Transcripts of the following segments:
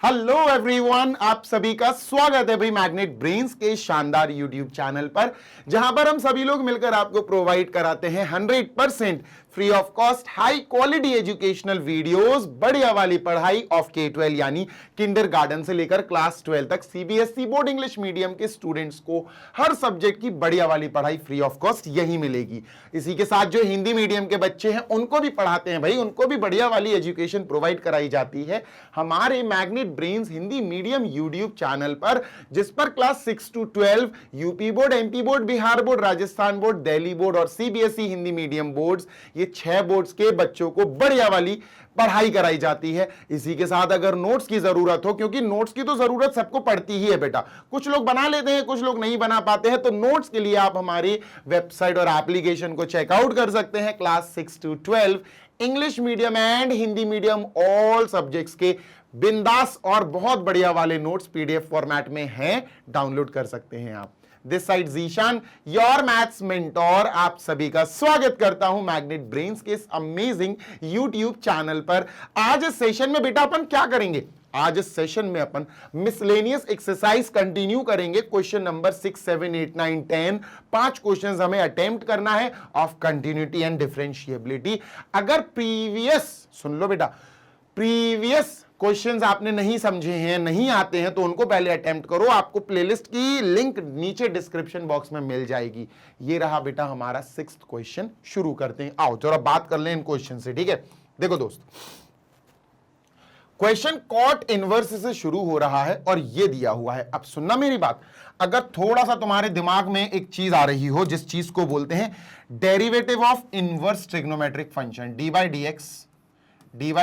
Hello everyone, आप सभी का स्वागत है भाई मैग्नेट ब्रेन्स के शानदार यूट्यूब चैनल पर, जहां पर हम सभी लोग मिलकर आपको प्रोवाइड कराते हैं 100% free of cost high quality educational videos, बढ़िया वाली पढ़ाई ऑफ K-12 यानी किंडरगार्टन से लेकर क्लास 12 तक सीबीएसई बोर्ड इंग्लिश मीडियम के स्टूडेंट्स को हर सब्जेक्ट की बढ़िया वाली पढ़ाई फ्री ऑफ कॉस्ट यही मिलेगी। इसी के साथ जो हिंदी मीडियम के बच्चे हैं उनको भी पढ़ाते हैं भाई, उनको भी बढ़िया वाली एजुकेशन प्रोवाइड कराई जाती है हमारे magnet brains Hindi medium YouTube channel पर, जिस पर class 6 to 12 UP board, MP board, Bihar board, Rajasthan board, Delhi board और सीबीएसई हिंदी मीडियम बोर्ड्स, ये 6 बोर्ड्स के बच्चों को बढ़िया वाली पढ़ाई कराई जाती है। इसी के साथ अगर नोट्स की जरूरत हो, क्योंकि नोट्स की तो जरूरत सबको पड़ती ही है बेटा, कुछ लोग बना लेते हैं, कुछ लोग नहीं बना पाते हैं, तो नोट्स के लिए आप हमारी वेबसाइट और एप्लीकेशन को चेकआउट कर सकते हैं। Class 6 to 12 English medium and Hindi medium all subjects के बिंदास और बहुत बढ़िया वाले नोट्स पीडीएफ फॉर्मेट में हैं, डाउनलोड कर सकते हैं आप। This side Zeeshan, your maths mentor, आप सभी का स्वागत करता हूं मैग्नेट ब्रेन्स के इस अमेजिंग यूट्यूब चैनल पर। आज इस सेशन में बेटा अपन क्या करेंगे? आज इस सेशन में अपन मिसलेनियस एक्सरसाइज कंटिन्यू करेंगे। क्वेश्चन नंबर 6, 7, 8, 9, 10 5 क्वेश्चंस हमें अटेम्प्ट करना है ऑफ कंटिन्यूटी एंड डिफरेंशिएबिलिटी। अगर प्रीवियस, सुन लो बेटा, प्रीवियस क्वेश्चंस आपने नहीं समझे हैं, नहीं आते हैं, तो उनको पहले अटेम्प्ट करो। आपको प्लेलिस्ट की लिंक नीचे डिस्क्रिप्शन बॉक्स में मिल जाएगी। ये रहा बेटा हमारा 6th क्वेश्चन। शुरू करते हैं, आओ जरा बात कर लें इन क्वेश्चन से, ठीक है? देखो दोस्त, क्वेश्चन कॉट इनवर्स से शुरू हो रहा है और ये दिया हुआ है। अब सुनना मेरी बात, अगर थोड़ा सा तुम्हारे दिमाग में एक चीज आ रही हो जिस चीज को बोलते हैं derivative of inverse trigonometric function d by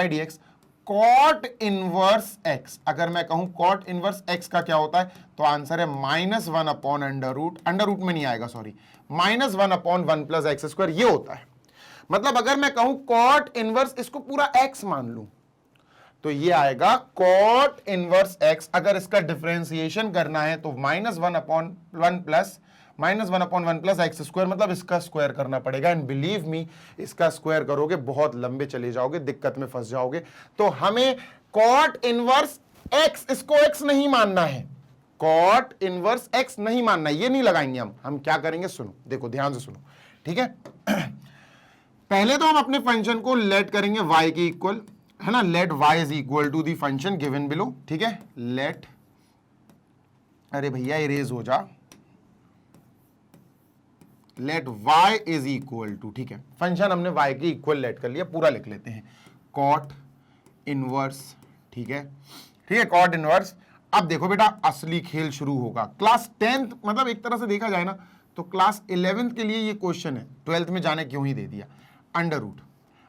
D x cot inverse x, अगर मैं कहूं कॉट इनवर्स एक्स का क्या होता है, तो आंसर है -1 अपॉन अंडर रूट में नहीं आएगा, sorry, -1 upon 1 plus x square, ये होता है। मतलब अगर मैं कहूं कॉट इनवर्स, इसको पूरा एक्स मान लूं, तो ये आएगा कॉट इनवर्स एक्स। अगर इसका डिफरेंशिएशन करना है तो -1 अपॉन 1 प्लस एक्स स्क्वायर, मतलब इसका स्क्वायर करना पड़ेगा। एंड बिलीव मी, इसका स्क्वायर करोगे बहुत लंबे चले जाओगे, दिक्कत में फंस जाओगे। तो हमें कॉट इनवर्स एक्स, इसको एक्स नहीं मानना है, कॉट इनवर्स एक्स नहीं मानना है, ये नहीं लगाएंगे हम क्या करेंगे, सुनो, देखो ध्यान से सुनो, ठीक है? पहले तो हम अपने फंक्शन को लेट करेंगे y के इक्वल, है ना, let y is equal to the function given below, ठीक है? लेट, अरे भैया इरेज हो जा, let y is equal to, ठीक है, फंक्शन हमने y के इक्वल लेट कर लिया, पूरा लिख लेते हैं, कॉट इनवर्स, ठीक है, ठीक है, कॉट इनवर्स। अब देखो बेटा, असली खेल शुरू होगा। क्लास 10th, मतलब एक तरह से देखा जाए ना तो क्लास 11th के लिए ये क्वेश्चन है, 12th में जाने क्यों ही दे दिया। Under root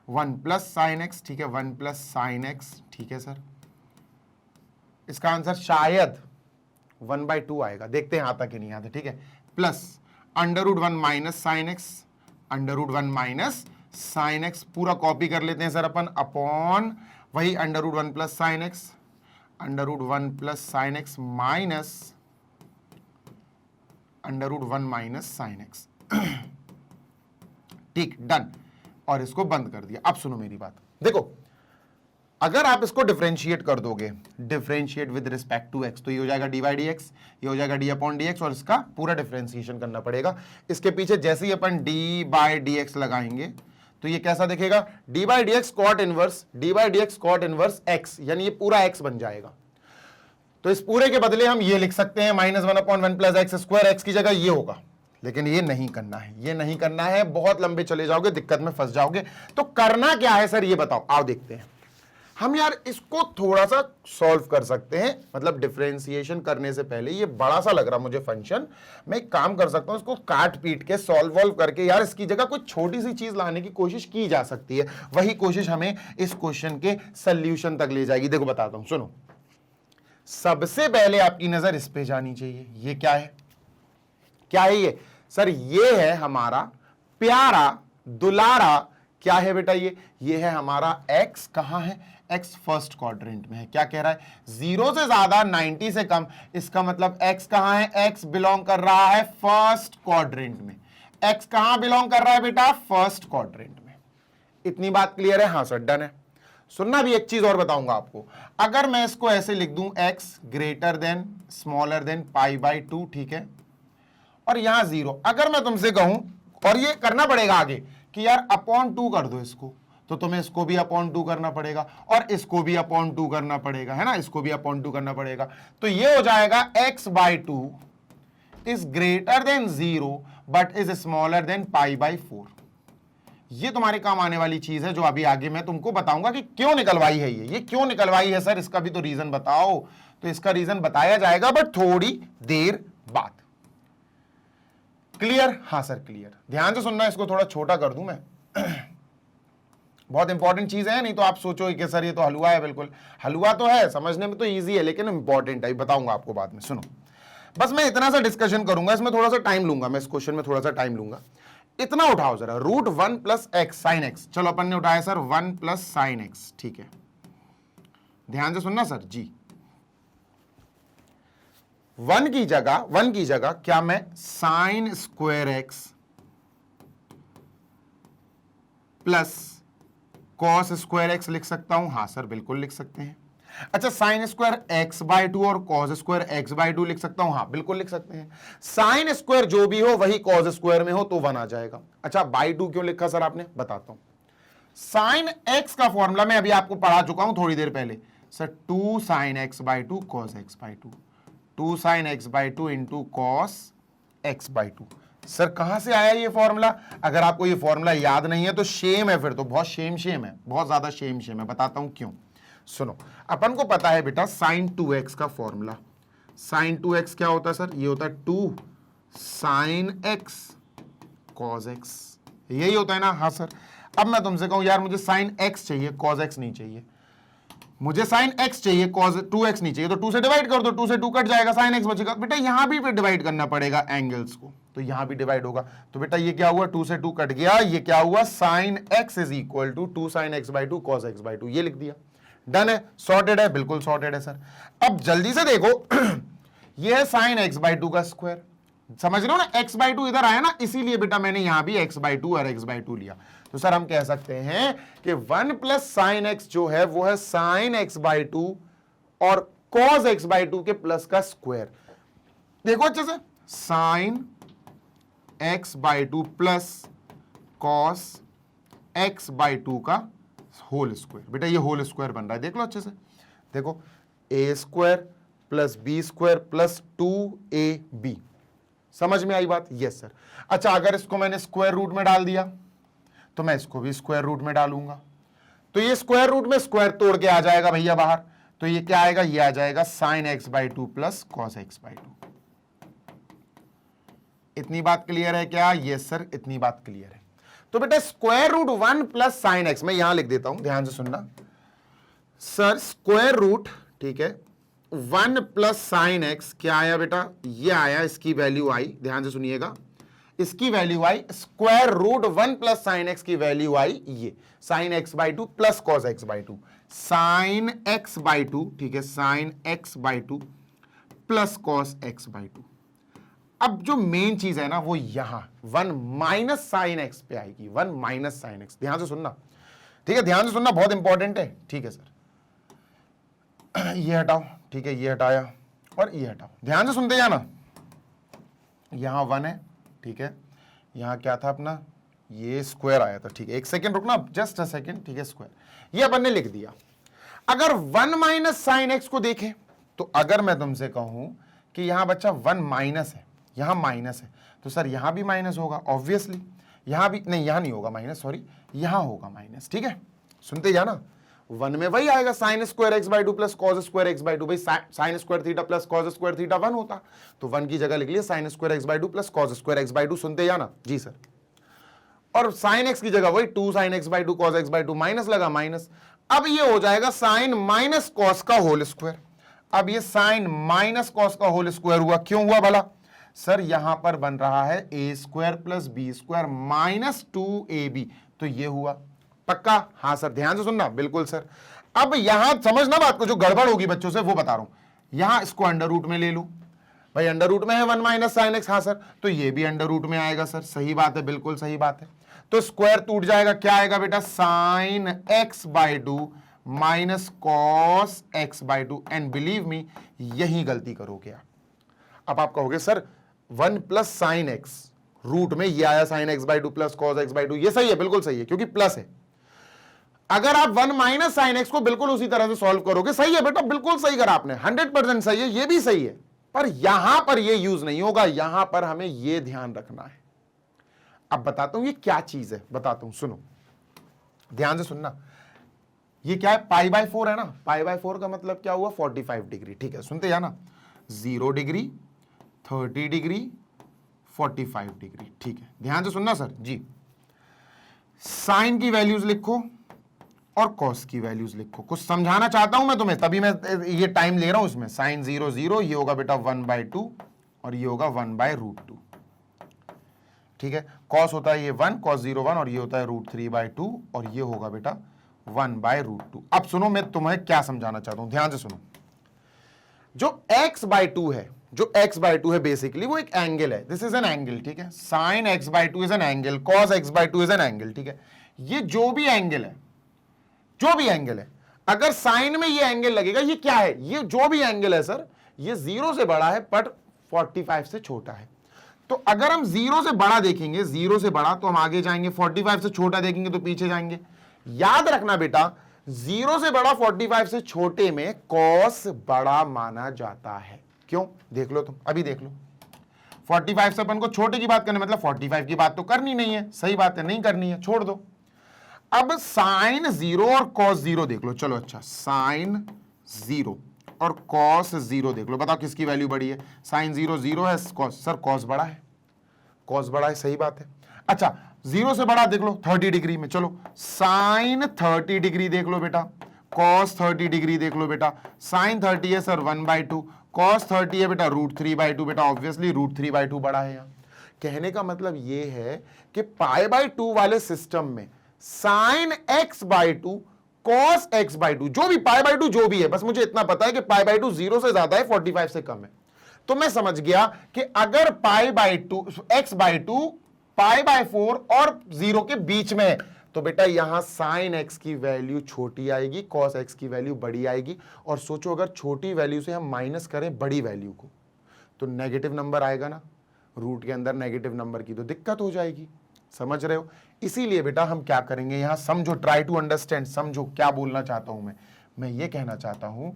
1 plus sine x, ठीक है, 1 प्लस साइन एक्स, ठीक है सर, इसका आंसर शायद 1/2 आएगा, देखते हैं आता कि नहीं आता, ठीक है, plus under root 1 minus sine x, under root 1 minus sine x, पूरा कॉपी कर लेते हैं सर अपन, अपॉन वही under root 1 plus sine x, under root 1 plus sine x minus under root 1 minus sine x, ठीक, डन, और इसको बंद कर दिया। अब सुनो मेरी बात, देखो अगर आप इसको डिफरेंशिएट कर दोगे, differentiate with respect to x, तो ये हो जाएगा डी बाई डी एक्स, ये हो जाएगा डी अपॉन डी एक्स, और इसका पूरा डिफरेंशिएशन करना पड़ेगा। इसके पीछे जैसे ही अपन डी बाई डी एक्स लगाएंगे तो ये कैसा दिखेगा, d by D x cot inverse, d by D x cot inverse x, यानी ये पूरा एक्स बन जाएगा। तो इस पूरे के बदले हम ये लिख सकते हैं -1 upon 1 plus x square, x की जगह ये होगा, लेकिन ये नहीं करना है, ये नहीं करना है, बहुत लंबे चले जाओगे, दिक्कत में फंस जाओगे। तो करना क्या है सर, ये बताओ, आओ देखते हैं हम। यार इसको थोड़ा सा सॉल्व कर सकते हैं, मतलब डिफरेंशिएशन करने से पहले, ये बड़ा सा लग रहा मुझे फंक्शन, मैं एक काम कर सकता हूं, इसको काट पीट के सॉल्व वॉल्व करके यार इसकी जगह कोई छोटी सी चीज लाने की कोशिश की जा सकती है। वही कोशिश हमें इस क्वेश्चन के सोल्यूशन तक ले जाएगी। देखो बताता हूं, सुनो, सबसे पहले आपकी नजर इस पे जानी चाहिए। ये क्या है, क्या है ये सर? ये है हमारा प्यारा दुलारा, क्या है बेटा, ये है हमारा x। कहां है x? फर्स्ट क्वाड्रेंट में है। क्या कह रहा है? 0 से ज्यादा 90 से कम, इसका मतलब x कहां है? x बिलोंग कर रहा है फर्स्ट क्वाड्रेंट में। x कहां बिलोंग कर रहा है बेटा? फर्स्ट क्वाड्रेंट में। इतनी बात क्लियर है? हाँ सर, डन है। सुनना भी, एक चीज और बताऊंगा आपको। अगर मैं इसको ऐसे लिख दूं x greater than smaller than pi by 2, ठीक है, और यहां 0, अगर मैं तुमसे कहूं, और ये करना पड़ेगा आगे कि यार अपॉन 2 कर दो इसको, तो तुम्हें इसको भी अपॉन 2 करना पड़ेगा और इसको भी अपॉन 2 करना पड़ेगा, है ना, इसको भी अपॉन 2 करना पड़ेगा। तो ये हो जाएगा x by 2 is greater than 0 but is smaller than pi by 4। ये तुम्हारे काम आने वाली चीज है, जो अभी आगे मैं तुमको बताऊंगा कि क्यों निकलवाई है ये क्यों निकलवाई है सर, इसका भी तो रीजन बताओ। तो इसका रीजन बताया जाएगा बट थोड़ी देर बाद। क्लियर? हाँ सर क्लियर। ध्यान से सुनना, इसको थोड़ा छोटा कर दूं मैं बहुत इंपॉर्टेंट चीज है, नहीं तो आप सोचो कि सर ये तो हलवा है। बिल्कुल हलवा तो है, समझने में तो इजी है, लेकिन इंपॉर्टेंट है, बताऊंगा आपको बाद में। सुनो, बस मैं इतना सा डिस्कशन करूंगा, इसमें थोड़ा सा टाइम लूंगा, मैं इस क्वेश्चन में थोड़ा सा टाइम लूंगा। इतना उठाओ जरा, root 1 plus x sine x. चलो अपन ने उठाया सर 1 प्लस साइन एक्स, ठीक है, ध्यान से सुनना सर जी। 1 की जगह क्या मैं sine square x plus cos square x लिख सकता हूं? हाँ सर बिल्कुल लिख सकते हैं। अच्छा, साइन स्क्वायर एक्स बाई 2 और कॉस स्क्वायर एक्स बाई 2 लिख सकता हूं? हाँ बिल्कुल लिख सकते हैं। साइन स्क्वायर जो भी हो वही कॉस स्क्वायर में हो तो 1 आ जाएगा। अच्छा, बाई 2 क्यों लिखा सर आपने? बताता हूं। साइन एक्स का फॉर्मूला मैं अभी आपको पढ़ा चुका हूं थोड़ी देर पहले sir, 2 sine x by 2 cos x by 2, 2 sine x by 2 into cos x by 2। Sir कहां से आया ये फॉर्मूला? अगर आपको ये फॉर्मूला याद नहीं है तो शेम है, फिर तो बहुत शेम है, बहुत ज्यादा शेम है। बताता हूं क्यों। सुनो, अपन को पता है बेटा साइन 2x का फॉर्मूला। साइन 2x क्या होता है सर? ये होता है 2 साइन x कॉस x, यही होता है ना? हाँ सर। अब मैं तुमसे कहूं यार मुझे साइन x चाहिए, कॉस x नहीं चाहिए, मुझे साइन x चाहिए, कॉस 2x नहीं चाहिए, तो 2 से डिवाइड कर दो, 2 से 2 कट जाएगा, साइन x बचेगा। बेटा यहां भी डिवाइड करना पड़ेगा एंगल्स को, तो यहां भी डिवाइड होगा। तो बेटा ये क्या हुआ, 2 से 2 कट गया, ये क्या हुआ, sine x is equal to 2 sine x by 2 cos x by 2, ये लिख दिया। डन है, सॉर्टेड है, बिल्कुल सॉर्टेड है सर। अब जल्दी से देखो ये है साइन x बाई 2 का स्क्वायर, समझ रहे हो ना, x बाई 2 इधर आया ना, इसीलिए बेटा मैंने यहां भी x बाई 2 और x बाई 2 लिया। तो सर हम कह सकते हैं कि 1 प्लस साइन x जो है वो है साइन x बाई 2 और कॉस x बाई 2 के प्लस का स्क्वायर। देखो अच्छे से, sine x by 2 plus cos x by 2 का होल स्क्वायर। बेटा ये होल स्क्वायर बन रहा है, देख लो अच्छे से। देखो A square plus B square plus 2ab, समझ में आई बात? Yes sir. अच्छा, अगर इसको मैंने स्क्वायर रूट में डाल दिया तो मैं इसको भी स्क्वायर रूट में डालूंगा, तो ये स्क्वायर रूट में स्क्वायर तोड़ के आ जाएगा भैया बाहर, तो ये क्या आएगा, ये आ जाएगा sign x by 2 plus cos x by 2। इतनी बात क्लियर है क्या? यस सर, इतनी बात क्लियर है। तो बेटा square root 1 plus sine x, मैं यहां लिख देता हूं, ध्यान से सुनना सर, स्क्वायर रूट, ठीक है, 1 प्लस साइन एक्स क्या आया बेटा, ये आया, इसकी वैल्यू आई, ध्यान से सुनिएगा, इसकी वैल्यू आई, square root 1 plus sine x की वैल्यू आई ये sine x by 2 plus cos x by 2, sine x by 2, ठीक है, sine x by 2 plus cos x by 2। अब जो मेन चीज है ना वो यहां 1 माइनस साइन एक्स पे आएगी, 1 माइनस साइन एक्स, ध्यान से सुनना, ठीक है, ध्यान से सुनना, बहुत इंपॉर्टेंट है, ठीक है सर। ये हटाओ, ठीक है, ये हटाया और ये हटाओ, ध्यान से सुनते जाना। यहां 1 है, ठीक है, यहां क्या था अपना, ये स्क्वायर आया था, ठीक है, एक सेकेंड रुकना, जस्ट अ सेकेंड, ठीक है, स्क्वायर, ये अपन ने लिख दिया। अगर 1 माइनस साइन एक्स को देखें तो अगर मैं तुमसे कहूं कि यहां बच्चा 1 माइनस है, यहां माइनस है, तो सर यहां भी माइनस होगा ऑब्वियसली, यहां भी नहीं, यहां नहीं होगा माइनस, सॉरी, यहां होगा माइनस, ठीक है, सुनते जाना। 1 में वही आएगा sine square x by 2 plus cos square x by 2, भाई sine square theta plus cos square theta 1 होता, तो 1 की जगह लिख लिया sine square x by 2 plus cos square x by 2, सुनते जाना जी सर। और साइन एक्स की जगह वही 2 sine x by 2 cos x by 2, minus लगा माइनस, अब ये हो जाएगा साइन माइनस कॉस का होल स्क्वायर। अब ये साइन माइनस कॉस का होल स्क्वायर हुआ, क्यों हुआ भला? सर यहां पर बन रहा है A square plus B square minus 2ab, तो ये हुआ पक्का? हाँ सर, ध्यान से सुनना, बिल्कुल सर। अब यहां समझना बात को, जो गड़बड़ होगी बच्चों से वो बता रहा हूं। यहां इसको अंडर रूट में ले लू, भाई अंडर रूट में है 1 माइनस साइन एक्स, हाँ सर, तो ये भी अंडर रूट में आएगा सर, सही बात है, बिल्कुल सही बात है। तो स्क्वायर टूट जाएगा, क्या आएगा बेटा, sine x by 2 minus cos x by two, and believe me यही गलती करोगे आप। अब आप कहोगे sir 1 plus sine x, root में ये आया sine x by two plus cos x by two, ये सही है, बिल्कुल सही है क्योंकि प्लस है। अगर आप 1 माइनस साइन एक्स को बिल्कुल उसी तरह से सॉल्व करोगे, सही है बेटा, बिल्कुल सही करा आपने, 100% सही है, ये भी सही है, पर यहां पर ये यूज नहीं होगा, यहां पर हमें ये ध्यान रखना है। अब बताता हूं ये क्या चीज है, बताता हूं, सुनो ध्यान से सुनना। ये क्या है, पाई बाय 4 है ना, पाई बाय 4 का मतलब क्या हुआ, 45 डिग्री, ठीक है, सुनते जाना, 0 डिग्री, 30 डिग्री, 45 डिग्री, ठीक है, ध्यान से सुनना सर जी। साइन की वैल्यूज लिखो और कॉस की वैल्यूज लिखो, कुछ समझाना चाहता हूं मैं तुम्हें, तभी मैं ये टाइम ले रहा हूं इसमें। साइन 0 0, ये होगा बेटा 1/2 और ये होगा 1/√2, ठीक है। कॉस होता है ये 1, cos 0 1, और ये होता है √3/2 और ये होगा बेटा 1/√2। अब सुनो मैं तुम्हें क्या समझाना चाहता हूं, ध्यान से सुनो। जो x/2 है, जो x/2 है बेसिकली वो एक एंगल है, दिस इज एन एंगल, ठीक है। Sine x/2 is an angle, cos x/2 is an angle, ठीक है। ये जो भी एंगल है, जो भी एंगल है, अगर साइन में ये एंगल लगेगा, ये क्या है, ये जो भी एंगल है सर, ये 0 से बड़ा है बट 45 से छोटा है। तो अगर हम 0 से बड़ा देखेंगे, 0 से बड़ा, तो हम आगे जाएंगे, 45 से छोटा देखेंगे तो पीछे जाएंगे। याद रखना बेटा, 0 से बड़ा 45 से छोटे में कॉस बड़ा माना जाता है। क्यों, देख लो तुम, अभी देख लो। 45 से अपन को छोटे की बात करने, मतलब 45 की बात तो करनी नहीं है, सही बात है, नहीं करनी है, छोड़ दो। अब साइन 0 और कॉस 0 देख लो, चलो अच्छा, साइन 0 और कॉस 0 देख लो, बताओ किसकी वैल्यू बड़ी है। साइन 0 0 है, कॉस, सर कॉस बड़ा है, कॉस बड़ा है, सही बात है। अच्छा 0 से बड़ा देख लो 30 डिग्री में, चलो साइन 30 डिग्री देख लो बेटा, कॉस 30 डिग्री देख लो बेटा। साइन 30 है सर 1/2, कॉस 30 है बेटा √3/2, बेटा ऑब्वियसली √3/2 बड़ा है। यहाँ कहने का मतलब ये है कि π/2 वाले सिस्टम में साइन x/2 कॉस x/2, जो भी π/2 जो भी है, बस मुझे इतना पता है कि π/2 0 से ज्यादा है, 45 से कम है, तो मैं समझ गया कि अगर π/2 x/2 π/4 और 0 के बीच में है, तो बेटा यहां साइन x की वैल्यू छोटी आएगी, कॉस x की वैल्यू बड़ी आएगी। और सोचो अगर छोटी वैल्यू से हम माइनस करें बड़ी वैल्यू को, तो नेगेटिव नंबर आएगा ना, रूट के अंदर नेगेटिव नंबर की तो दिक्कत हो जाएगी, समझ रहे हो। इसीलिए बेटा हम क्या करेंगे, यहां समझो, ट्राई टू अंडरस्टैंड, समझो क्या बोलना चाहता हूं मैं ये कहना चाहता हूं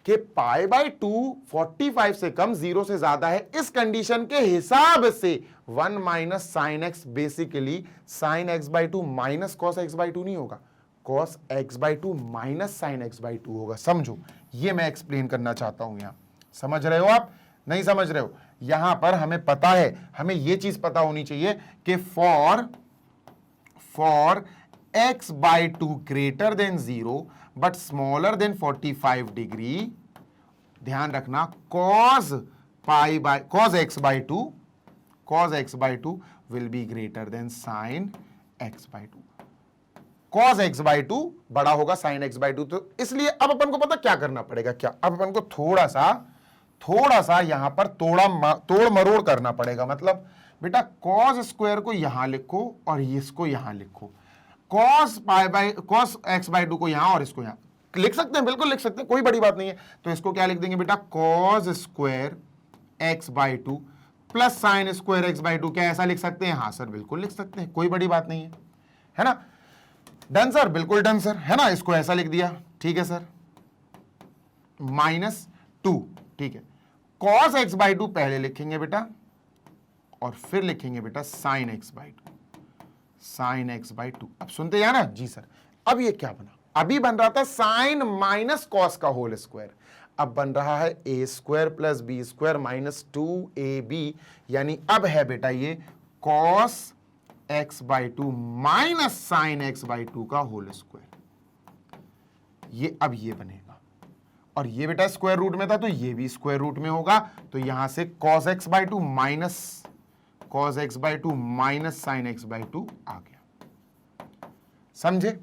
कि π/2 45 से कम, 0 से ज्यादा है, इस कंडीशन के हिसाब से 1 minus sine x, basically sine x/2 minus cos x/2 नहीं होगा, cos x/2 minus sign x/2 होगा। समझो, ये मैं एक्सप्लेन करना चाहता हूं यहां, समझ रहे हो आप, नहीं समझ रहे हो। यहां पर हमें पता है, हमें यह चीज पता होनी चाहिए कि for x/2 greater than 0 but smaller than 45 degree, ध्यान रखना, cos x/2 will be greater than sine x/2, cos x/2 बड़ा होगा साइन x/2। तो इसलिए अब अपन को पता क्या करना पड़ेगा, क्या अब अपन को थोड़ा सा यहां पर तोड़ मरोड़ करना पड़ेगा। मतलब बेटा cos स्क्वायर को यहां लिखो और इसको यहां लिखो, cos x/2 को यहां और इसको यहां लिख सकते हैं, बिल्कुल लिख सकते हैं, कोई बड़ी बात नहीं है। तो इसको क्या लिख देंगे बेटा, cos square x/2 plus sine square x/2, क्या ऐसा लिख सकते हैं, हाँ सर बिल्कुल लिख सकते हैं, कोई बड़ी बात नहीं है ना। डन सर, बिल्कुल डन सर, है ना, इसको ऐसा लिख दिया, ठीक है सर, -2, ठीक है। cos x/2 पहले लिखेंगे बेटा और फिर लिखेंगे बेटा साइन x/2। अब सुनते हैं ना जी सर। अब ये क्या बना, अभी बन रहा था साइन माइनस कॉस का होल स्क्वायर, अब बन रहा है a² plus b² minus 2ab, यानी अब है बेटा ये cos x/2 minus sign x/2 का होल स्क्वायर। ये अब ये बनेगा, और ये बेटा स्क्वायर रूट में था तो ये भी स्क्वायर रूट में होगा, तो यहां से cos x/2 minus sign x/2 आ गया। समझे,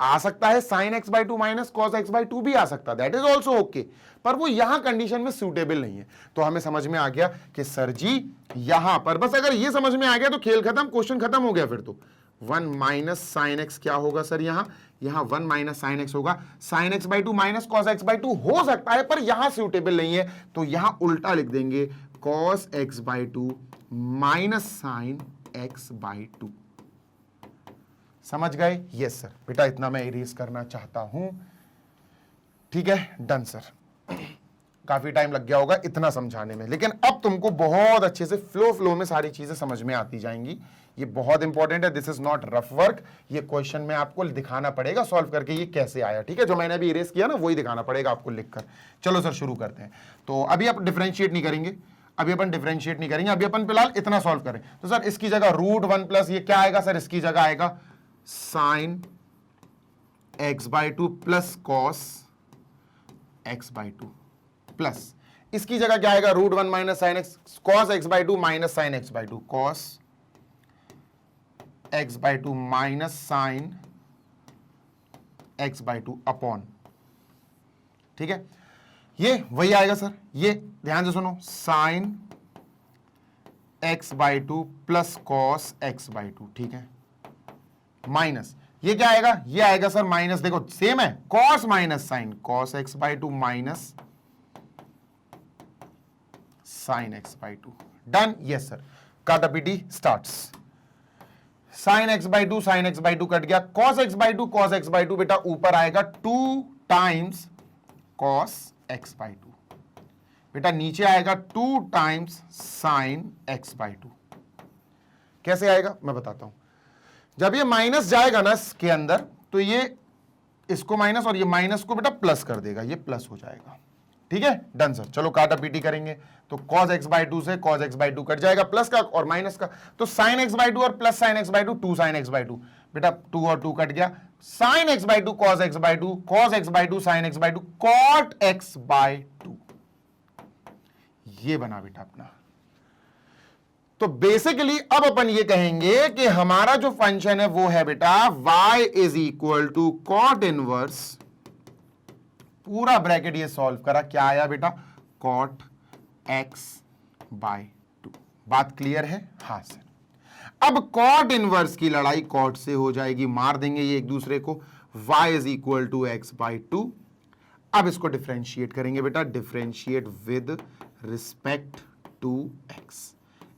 आ सकता है sine x/2 minus cos x/2 भी आ सकता है, दैट इज ऑल्सो ओके, पर वो यहां कंडीशन में सूटेबल नहीं है। तो हमें समझ में आ गया कि सर जी यहां पर बस अगर ये समझ में आ गया तो खेल खत्म, क्वेश्चन खत्म हो गया। फिर तो 1 माइनस साइन एक्स क्या होगा सर, यहां 1 माइनस साइन एक्स होगा, sign x by two minus cos x by to हो सकता है, पर यहां सूटेबल नहीं है, तो यहां उल्टा लिख देंगे cos x by two minus sine x by to. समझ गए? Yes sir. बेटा इतना मैं इरेज करना चाहता हूं, ठीक है, डन सर। काफी टाइम लग गया होगा इतना समझाने में, लेकिन अब तुमको बहुत अच्छे से फ्लो में सारी चीजें समझ में आती जाएंगी। ये बहुत इंपॉर्टेंट है, this is not rough work. ये क्वेश्चन में आपको दिखाना पड़ेगा सॉल्व करके ये कैसे आया, ठीक है, जो मैंने अभी इरेज किया ना वही दिखाना पड़ेगा आपको लिखकर। चलो सर शुरू करते हैं। तो अभी आप डिफरेंशिएट नहीं करेंगे, अभी अपन फिलहाल इतना सॉल्व करें। तो सर इसकी जगह √1 प्लस ये क्या आएगा सर, इसकी जगह आएगा sign x by two plus cos x by two, plus इसकी जगह क्या आएगा √1 minus sine x, cos x by two minus sine x by two, cos x by two minus sine x by two upon, ठीक है, ये वही आएगा sir. ये ध्यान से सुनो, sine x by two plus cos x by two, ठीक है, माइनस ये क्या आएगा, ये आएगा सर माइनस, देखो सेम है, cos minus sine, cos x by two minus sine x by two. Done? Yes sir. काटापीटी starts. Sine x by two sine x by two cut गया, cos x by two cos x by two, बेटा ऊपर आएगा 2 times cos x by two, बेटा नीचे आएगा 2 times sign x by to. कैसे आएगा मैं बताता हूं। जब ये माइनस जाएगा ना इसके अंदर, तो ये इसको माइनस और ये माइनस को बेटा प्लस कर देगा, ये प्लस हो जाएगा, ठीक है, डन सर। चलो काटा पीटी करेंगे, तो cos x बाई टू से cos x by two cut जाएगा, प्लस का और माइनस का, तो sin x बाई टू और plus sin x by to, 2 sin x by two, बेटा 2 और 2 कट गया, sin x by to cos x by to, cos x by to sin x by to, cot x by two, ये बना बेटा अपना। तो basically अब अपन ये कहेंगे कि हमारा जो फंक्शन है वो है बेटा y is equal to cot inverse, पूरा ब्रैकेट ये सॉल्व करा, क्या आया बेटा, कॉट x बाई टू। बात क्लियर है? हाँ सर। अब कॉट इनवर्स की लड़ाई कॉट से हो जाएगी, मार देंगे ये एक दूसरे को, y is equal to x by two. अब इसको डिफरेंशिएट करेंगे बेटा, differentiate with respect to x।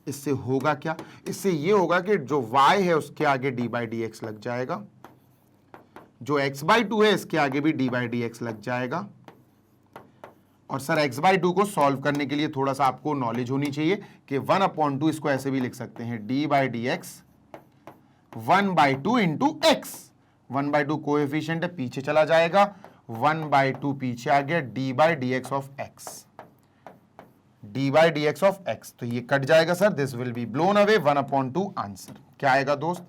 इससे होगा क्या, इससे ये होगा कि जो y है उसके आगे d बाई डी एक्स लग जाएगा, जो x बाई टू है इसके आगे भी d बाई डी एक्स लग जाएगा। और सर x बाई टू को सॉल्व करने के लिए थोड़ा सा आपको नॉलेज होनी चाहिए कि 1/2 इसको ऐसे भी लिख सकते हैं, d by D x 1/2 into x. 1/2 coefficient है, पीछे चला जाएगा, 1/2 पीछे आ गया, d by D x of x, d by D x of x, तो ये कट जाएगा sir, this will be blown away, 1/2 answer. क्या आएगा दोस्त,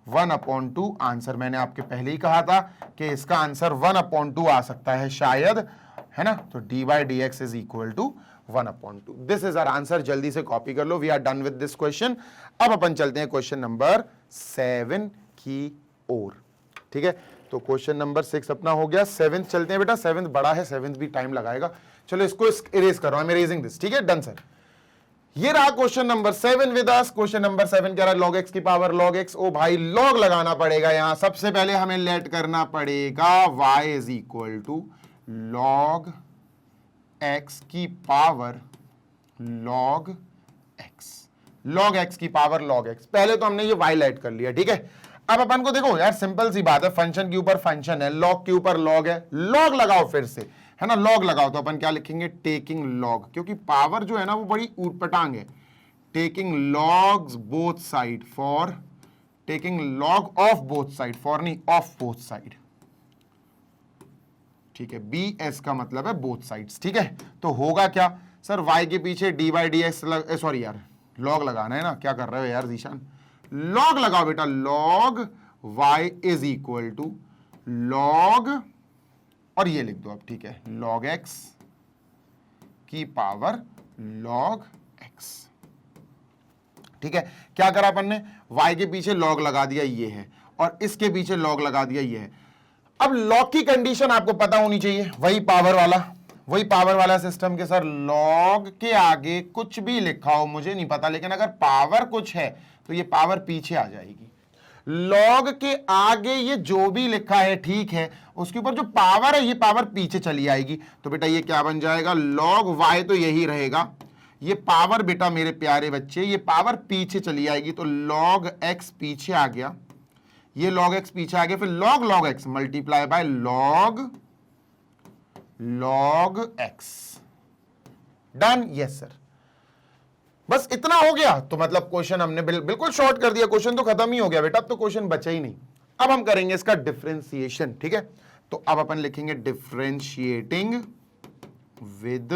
1/2 आंसर। मैंने आपके पहले ही कहा था कि इसका आंसर 1/2 आ सकता है शायद, है ना, तो d by D x is equal to 1/2। This is our answer, जल्दी से कॉपी कर लो। We are done with this question. अब अपन चलते हैं क्वेश्चन नंबर 7 की ओर, ठीक है। तो क्वेश्चन नंबर 6 अपना हो गया, 7th चलते हैं बेटा। 7th बड़ा है, 7th भी टाइम लगाएगा। चलो इसको इरेज करो, आई एम इरेजिंग दिस, ठीक है, डन सर। ये रहा question number 7 with us. Question number 7 कह रहा है log x की पावर log x। ओ भाई log लगाना पड़ेगा यहां, सबसे पहले हमें लेट करना पड़ेगा y is equal to log x की power log x, log x की पावर log x। पहले तो हमने ये y लेट कर लिया, ठीक है। अब अपन को देखो यार, सिंपल सी बात है, फंक्शन के ऊपर फंक्शन है, log के ऊपर log है, log लगाओ फिर से, है ना, log लगाओ। तो अपन क्या लिखेंगे, टेकिंग log, क्योंकि पावर जो है ना वो बड़ी ऊटपटांग है। Taking logs both side, for taking log of both side, for नहीं ऑफ बोथ साइड, ठीक है। BS का मतलब है बोथ साइड्स, ठीक है। तो होगा क्या सर, y के पीछे d by D x, sorry यार log लगाना है ना, क्या कर रहे हो यार जीशान, log लगाओ बेटा, log y is equal to log, और ये लिख दो अब, ठीक है, log x की पावर log x, ठीक है। क्या करा अपन ने, y के पीछे log लगा दिया, ये है, और इसके पीछे log लगा दिया, ये है। अब log की कंडीशन आपको पता होनी चाहिए, वही पावर वाला सिस्टम के सर, log के आगे कुछ भी लिखा हो मुझे नहीं पता, लेकिन अगर पावर कुछ है तो ये पावर पीछे आ जाएगी। लॉग के आगे ये जो भी लिखा है, ठीक है, उसके ऊपर जो पावर है ये पावर पीछे चली आएगी। तो बेटा ये क्या बन जाएगा, लॉग वाई तो यही रहेगा, ये पावर बेटा मेरे प्यारे बच्चे ये पावर पीछे चली आएगी, तो लॉग एक्स पीछे आ गया, ये लॉग एक्स पीछे आ गया, फिर log log x multiply by log log x. Done? Yes sir. बस इतना हो गया तो मतलब क्वेश्चन हमने बिल्कुल शॉर्ट कर दिया, क्वेश्चन तो खत्म ही हो गया बेटा, अब तो क्वेश्चन बचा ही नहीं। अब हम करेंगे इसका डिफरेंशिएशन, ठीक है। तो अब अपन लिखेंगे differentiating with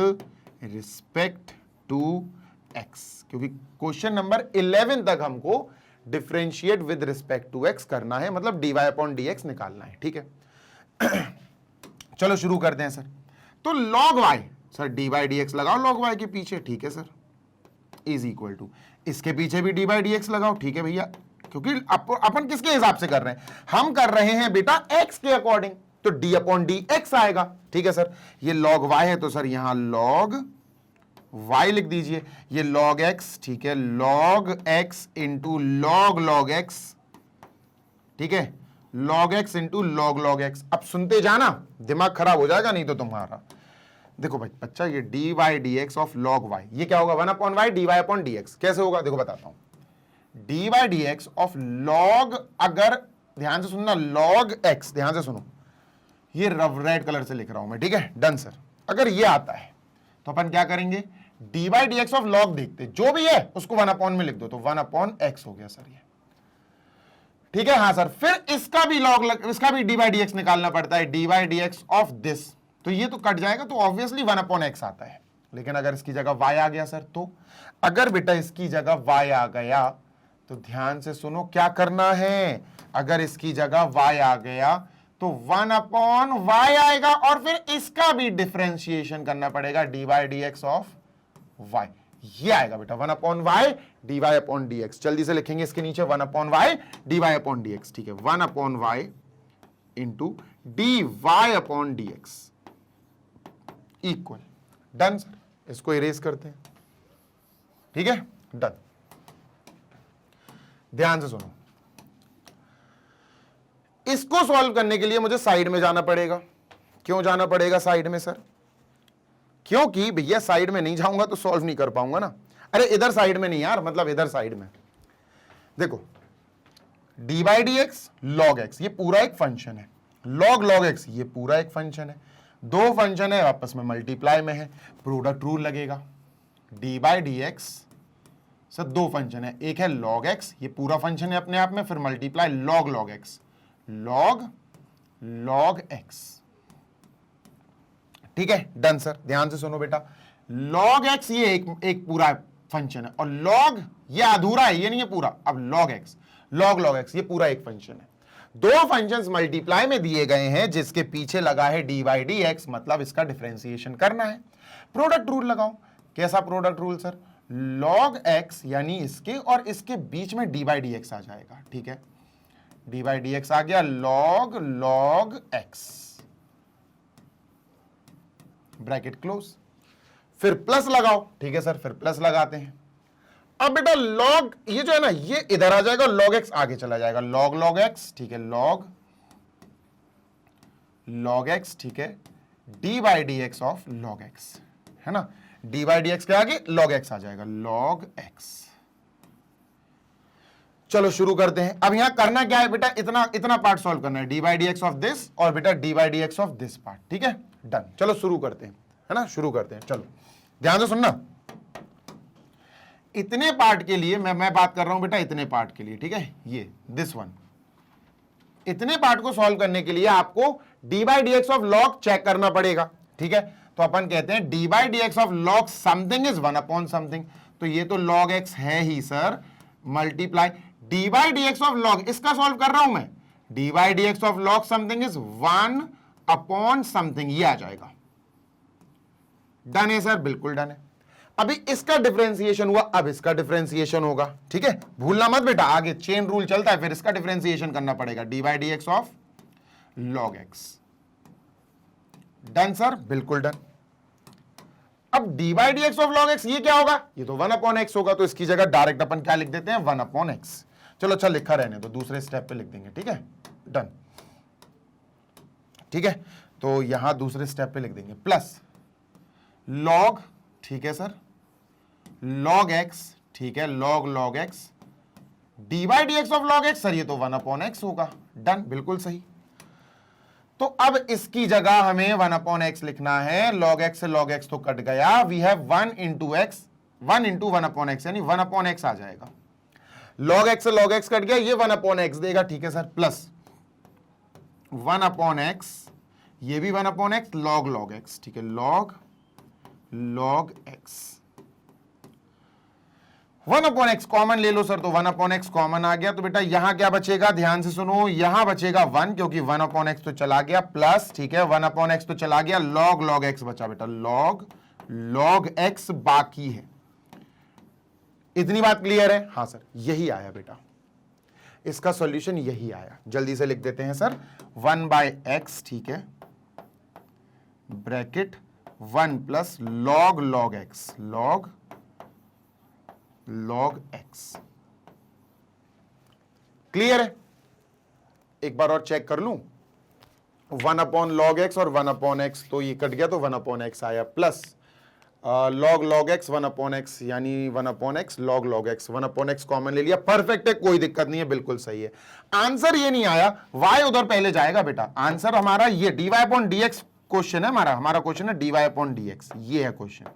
respect to x, क्योंकि क्वेश्चन नंबर 11 तक हमको differentiate with respect to x करना है, मतलब dy अपॉन dx निकालना है, ठीक है। चलो शुरू करते हैं सर। तो log y, sir dy dx लगाओ log y के पीछे, ठीक है सर, इज इक्वल टू इसके पीछे भी dy dx लगाओ, ठीक है भैया, क्योंकि अपन किसके हिसाब से कर रहे हैं, हम कर रहे हैं बेटा x के अकॉर्डिंग, तो d अपॉन dx आएगा, ठीक है सर। ये log y है तो सर यहां log y लिख दीजिए, ये log x, ठीक है, log x into log log x, ठीक है, log x into log log x। अब सुनते जाना, दिमाग खराब हो जाएगा नहीं तो तुम्हारा। देखो भाई बच्चा, ये dy dx of log y, ये क्या होगा, 1 upon y dy upon dx। कैसे होगा देखो बताता हूं, dy dx ऑफ log, अगर ध्यान से सुनना, log x, ध्यान से सुनो, ये रेड कलर से लिख रहा हूं मैं, ठीक है। Done sir. अगर ये आता है तो अपन क्या करेंगे, dy dx ऑफ log देखते, जो भी है उसको 1 अपॉन में लिख दो, तो 1 अपॉन x हो गया सर ये, ठीक है। हाँ सर, फिर इसका भी log, इसका भी dy dx निकालना पड़ता है, dy dx ऑफ दिस, तो ये तो कट जाएगा, तो ऑब्वियसली 1 अपॉन x आता है। लेकिन अगर इसकी जगह y आ गया सर, तो अगर बेटा इसकी जगह y आ गया तो ध्यान से सुनो क्या करना है, अगर इसकी जगह y आ गया तो 1 अपॉन y आएगा, और फिर इसका भी डिफरेंशिएशन करना पड़ेगा, dy dx ऑफ y, ये आएगा बेटा 1 upon y dy upon dx। जल्दी से लिखेंगे इसके नीचे 1 upon y dy upon dx, ठीक है, 1 upon y into dy upon dx equal. Done sir, इसको इरेज करते हैं, ठीक है, डन। ध्यान से सुनो, इसको सॉल्व करने के लिए मुझे साइड में जाना पड़ेगा। क्यों जाना पड़ेगा साइड में सर, क्योंकि भैया साइड में नहीं जाऊंगा तो सॉल्व नहीं कर पाऊंगा ना। अरे इधर साइड में नहीं यार, मतलब इधर साइड में देखो, dy dx log x, ये पूरा एक फंक्शन है, log log x ये पूरा एक फंक्शन है, दो फंक्शन है आपस में मल्टीप्लाई में है, प्रोडक्ट रूल लगेगा। dy dx सर दो फंक्शन है, एक है log x, ये पूरा फंक्शन है अपने आप में, फिर multiply log log x, log log x, ठीक है। Done sir. ध्यान से सुनो बेटा, log x ये एक पूरा फंक्शन है, और log ये अधूरा है, ये नहीं है पूरा। अब log x log log x ये पूरा एक फंक्शन है, दो फंक्शंस मल्टीप्लाई में दिए गए हैं, जिसके पीछे लगा है dy dx, मतलब इसका डिफरेंशिएशन करना है। प्रोडक्ट रूल लगाओ। कैसा product rule sir, log x यानी इसके और इसके बीच में dy dx आ जाएगा, ठीक है, dy dx आ गया, log log x, bracket close, फिर प्लस लगाओ, ठीक है सर, फिर प्लस लगाते हैं। अब बेटा log ये जो है ना, ये इधर आ जाएगा, log x आगे चला जाएगा, log log x, ठीक है, log log x, ठीक है, dy dx of log x, है ना, dy dx के आगे log x आ जाएगा, log x। चलो शुरू करते हैं। अब यहां करना क्या है बेटा, इतना पार्ट सॉल्व करना है, dy dx ऑफ दिस और बेटा dy dx of this part, ठीक है, डन। चलो शुरू करते हैं, है ना, शुरू करते हैं। चलो ध्यान से सुनना, इतने पार्ट के लिए मैं बात कर रहा हूं बेटा, इतने पार्ट के लिए, ठीक है, ये दिस वन, इतने पार्ट को सॉल्व करने के लिए आपको dy dx of log check करना पड़ेगा, ठीक है। तो अपन कहते हैं dy dx of log something is 1 upon something, तो ये तो log x है ही sir, multiply dy dx of log, इसका सॉल्व कर रहा हूं मैं, dy dx of log something is 1 upon something, ये आ जाएगा। डन है सर, बिल्कुल डन है। अभी इसका डिफरेंशिएशन हुआ, अब इसका डिफरेंशिएशन होगा, ठीक है, भूलना मत बेटा, आगे चेन रूल चलता है, फिर इसका डिफरेंशिएशन करना पड़ेगा, dy dx of log x। Done sir, बिल्कुल डन। अब dy dx of log x ये क्या होगा, ये तो 1 अपॉन x होगा, तो इसकी जगह डायरेक्ट अपन क्या लिख देते हैं, 1 अपॉन x। चलो अच्छा लिखा रहने तो दूसरे स्टेप पे लिख देंगे, ठीक है, डन, ठीक है। तो यहां दूसरे स्टेप पे लिख देंगे प्लस लॉग, ठीक है सर, लॉग एक्स, ठीक है, log x d by D x of log x, sir ये तो 1/x होगा, डन, बिल्कुल सही। तो अब इसकी जगह हमें 1/x लिखना है, log x से log x तो कट गया, we have 1 into x, 1 into 1/x यानी 1/x आ जाएगा, log x से log x कट गया, ये 1/x देगा, ठीक है सर, प्लस 1/x, ये भी 1/x, log x, ठीक है, log x 1/x कॉमन ले लो सर, तो 1/x कॉमन आ गया, तो बेटा यहां क्या बचेगा, ध्यान से सुनो, यहां बचेगा 1 क्योंकि 1/x तो चला गया, प्लस, ठीक है, 1/x तो चला गया, log x बचा बेटा, log x बाकी है। इतनी बात क्लियर है? हाँ सर, यही आया बेटा, इसका सॉल्यूशन यही आया। जल्दी से लिख देते हैं सर, 1/x, ठीक है, bracket 1 plus log x, log x। Clear है? एक बार और चेक कर लूं, 1/log x और 1/x, तो ये कट गया तो 1/x आया, प्लस log x 1/x यानी 1/x log x, 1/x common ले लिया, परफेक्ट है, कोई दिक्कत नहीं है, बिल्कुल सही है। आंसर ये नहीं आया, y उधर पहले जाएगा बेटा, आंसर हमारा ये dy/dx क्वेश्चन है, हमारा क्वेश्चन है dy/dx, ये है क्वेश्चन।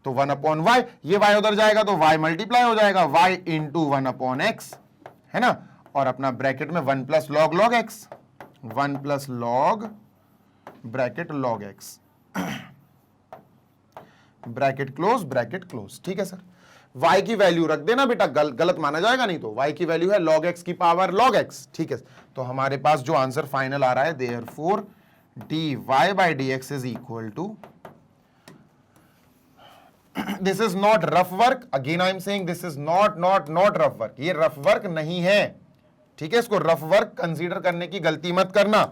तो 1/y, ये y उधर जाएगा तो y मल्टीप्लाई हो जाएगा, y इंटू 1/x, है ना, और अपना ब्रैकेट में 1 plus log x, 1 plus log bracket log x, bracket close, ठीक है सर। y की वैल्यू रख देना बेटा, गलत माना जाएगा नहीं, तो y की वैल्यू है log x की पावर log x, ठीक है। तो हमारे पास जो आंसर फाइनल आ रहा है, therefore dy/dx is equal to, this is not rough work, again I am saying this is not rough work, ये रफ वर्क नहीं है, ठीक है, इसको रफ वर्क कंसीडर करने की गलती मत करना।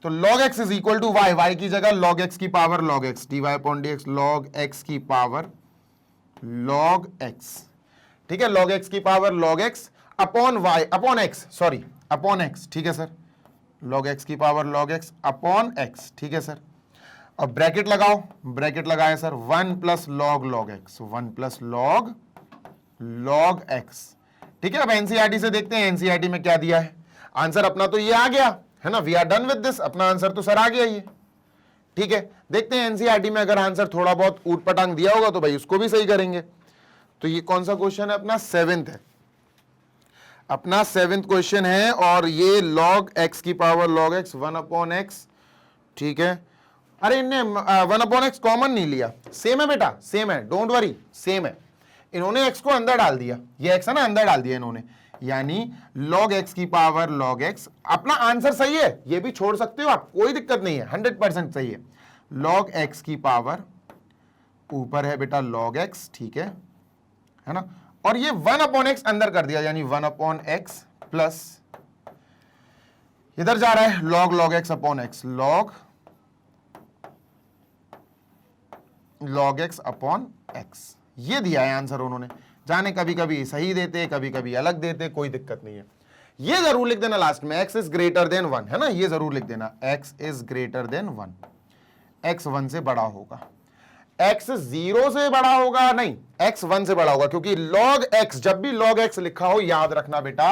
तो log x is equal to y की जगह log x की power log x, dy/dx log x की पावर log x, ठीक है, log x की power log x upon x, ठीक है सर, log x की power log x upon x, ठीक है सर। अब ब्रैकेट लगाओ, ब्रैकेट लगाया sir, 1 plus log x, 1 plus log x, ठीक है। अब एनसीईआरटी से देखते हैं एनसीईआरटी में क्या दिया है, आंसर अपना तो ये आ गया है ना, we are done with this, अपना आंसर तो सर आ गया ये, ठीक है। देखते हैं एनसीईआरटी में अगर आंसर थोड़ा बहुत ऊट पटांग दिया होगा तो भाई उसको भी सही करेंगे। तो ये कौन सा क्वेश्चन है, अपना 7th है, अपना 7th क्वेश्चन है, और ये log x की पावर log x 1/x, ठीक है। अरे इनने 1/x कॉमन नहीं लिया, सेम है बेटा, सेम है, डोंट वरी, सेम है, इन्होंने x को अंदर डाल दिया, ये x है ना, अंदर डाल दिया इन्होंने, यानी log x की पावर log x, अपना आंसर सही है, ये भी छोड़ सकते हो आप, कोई दिक्कत नहीं है, 100% सही है, log x की पावर ऊपर है बेटा log x, ठीक है ना, और ये 1/x अंदर कर दिया, यानी 1/x प्लस इधर जा रहा है log x upon x, log x upon x, ये दिया है आंसर उन्होंने, जाने कभी कभी सही देते, कभी कभी अलग देते, कोई दिक्कत नहीं है। ये जरूर लिख देना लास्ट में, x इज ग्रेटर देन 1, है ना, ये जरूर लिख देना, x is greater than 1, x 1 से बड़ा होगा, x 0 से बड़ा होगा नहीं, x 1 से बड़ा होगा, क्योंकि log x, जब भी log x लिखा हो याद रखना बेटा,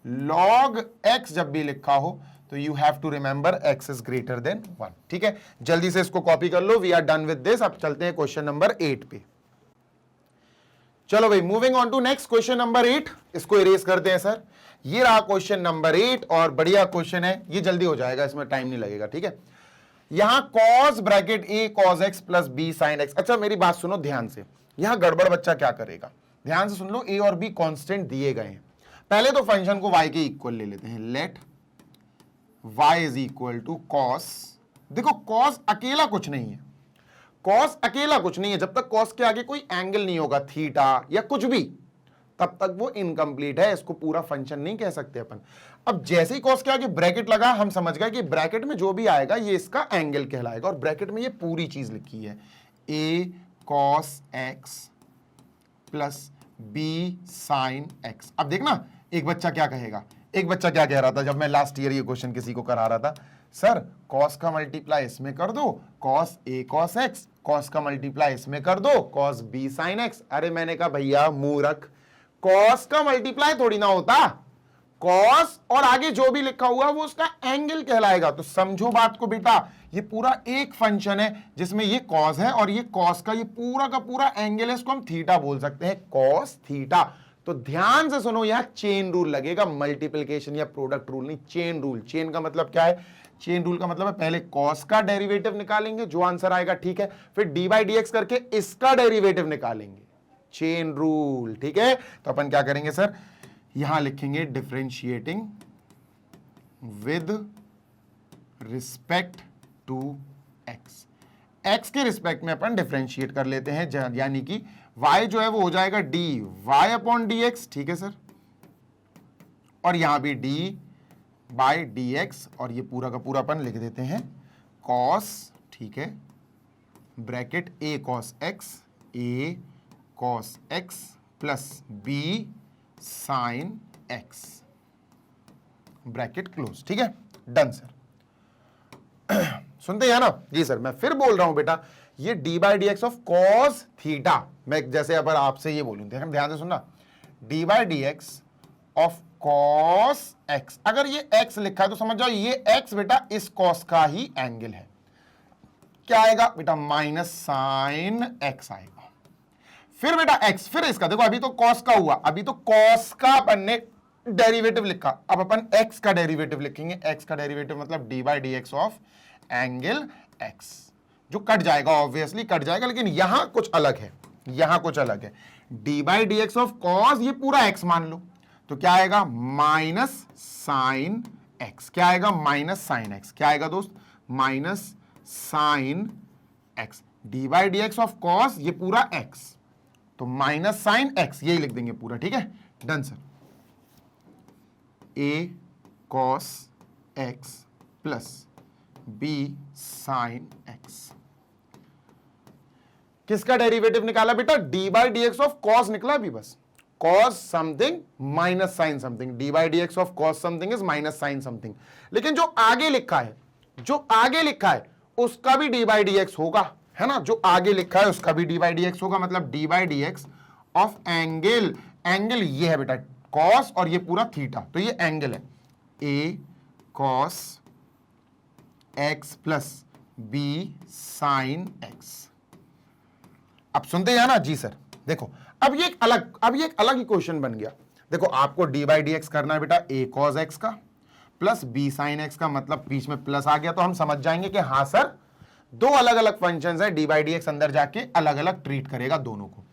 log x जब भी लिखा हो तो you have to remember x is greater than 1, ठीक है। जल्दी से इसको कॉपी कर लो, we are done with this. अब चलते हैं क्वेश्चन नंबर 8 पे। चलो भाई, moving on to next question number 8, इसको इरेज करते हैं सर। ये रहा क्वेश्चन नंबर 8, और बढ़िया क्वेश्चन है, ये जल्दी हो जाएगा, इसमें टाइम नहीं लगेगा, ठीक है। यहां cos bracket a cos x plus b sin x, अच्छा मेरी बात सुनो ध्यान से, यहां गड़बड़ बच्चा क्या करेगा, ध्यान से सुन लो, a और b कांस्टेंट दिए गए हैं, पहले तो फंक्शन को y के इक्वल ले लेते हैं, let y is equal to cos, देखो cos अकेला कुछ नहीं है, cos अकेला कुछ नहीं है, जब तक cos के आगे कोई एंगल नहीं होगा, थीटा या कुछ भी, तब तक वो इनकम्प्लीट है, इसको पूरा फंक्शन नहीं कह सकते अपन। अब जैसे ही cos के आगे ब्रैकेट लगा, हम समझ गए कि ब्रैकेट में जो भी आएगा ये इसका एंगल कहलाएगा, और ब्रैकेट में ये पूरी चीज लिखी है, a cos x plus b sin x। अब देखना एक बच्चा क्या कहेगा, एक बच्चा क्या कह रहा था जब मैं लास्ट ईयर ये क्वेश्चन किसी को करा रहा था, सर कॉस का मल्टीप्लाई इसमें कर दो cos A cos x, cos का मल्टीप्लाई इसमें कर दो कॉस बी साइन एक्स। अरे मैंने कहा भैया मूर्ख, कॉस का मल्टीप्लाई थोड़ी ना होता, कॉस और आगे जो भी लिखा हुआ वो उसका एंगल कहलाएगा। तो समझो बात को बेटा, ये पूरा एक फंक्शन है जिसमें ये कॉस है और ये कॉस का ये पूरा का पूरा एंगल है, इसको हम थीटा बोल सकते हैं, कॉस थीटा। तो ध्यान से सुनो, यहां चेन रूल लगेगा, मल्टीप्लिकेशन या प्रोडक्ट रूल नहीं, चेन रूल। चेन का मतलब क्या है, चेन रूल का मतलब है पहले कॉस का डेरिवेटिव निकालेंगे, जो आंसर आएगा ठीक है, फिर डी बाई डी एक्स करके इसका डेरिवेटिव निकालेंगे, चेन रूल। ठीक है, तो अपन क्या करेंगे सर, यहां लिखेंगे differentiating with respect to x. X के रिस्पेक्ट में अपन डिफरेंशिएट कर लेते हैं, यानी कि y जो है वो हो जाएगा d y upon d x. ठीक है सर, और यहां भी डी बाई डी एक्स, और ये पूरा का पूरा अपन लिख देते हैं कॉस, ठीक है, bracket a cos x plus b sine x, bracket close. ठीक है, डन सर। सुनते हैं ना जी सर, मैं फिर बोल रहा हूं बेटा, ये D by D x of cos theta, मैं जैसे अगर आपसे ये बोलूं, ध्यान से सुनना, D by D x of cos x, अगर ये एक्स लिखा है तो समझ जाओ ये एक्स बेटा इस कॉस का ही एंगल है। क्या आएगा बेटा, माइनस साइन एक्स आएगा। फिर बेटा एक्स, फिर इसका देखो, अभी तो कॉस का हुआ, अभी तो कॉस का अपन ने डेरिवेटिव लिखा, अब अपन एक्स का डेरिवेटिव लिखेंगे। एक्स का डेरिवेटिव मतलब D by D x of angle x, जो कट जाएगा, ऑब्वियसली कट जाएगा, लेकिन यहां कुछ अलग है, यहां कुछ अलग है। D by D x of cos, ये पूरा एक्स मान लो, तो क्या आएगा, माइनस साइन एक्स। क्या आएगा, माइनस साइन एक्स। क्या आएगा दोस्त, minus sine x. D by D x of cos, ये पूरा एक्स, तो माइनस साइन एक्स, यही लिख देंगे पूरा। ठीक है, done sir. A cos x plus b sine x, किसका डेरिवेटिव निकाला बेटा, d by D x of cos निकला अभी बस, cos something minus sine something, d by D x of cos something is minus sine something. लेकिन जो आगे लिखा है, जो आगे लिखा है उसका भी डी बाई डी एक्स होगा, है ना, जो आगे लिखा है उसका भी डी बाई डी एक्स होगा, मतलब D by D x of angle, angle ये है बेटा कॉस और ये पूरा थीटा, तो ये एंगल है a cos x plus b sine x. अब सुनते हैं ना जी सर, देखो अब ये एक अलग ही क्वेश्चन बन गया। देखो आपको डी बाई डी एक्स करना है बेटा ए कॉस एक्स का प्लस बी साइन एक्स का, मतलब बीच में प्लस आ गया तो हम समझ जाएंगे कि हाँ सर दो अलग अलग फंक्शंस है, डी बाई डी एक्स अंदर जाके अलग अलग ट्रीट करेगा दोनों को।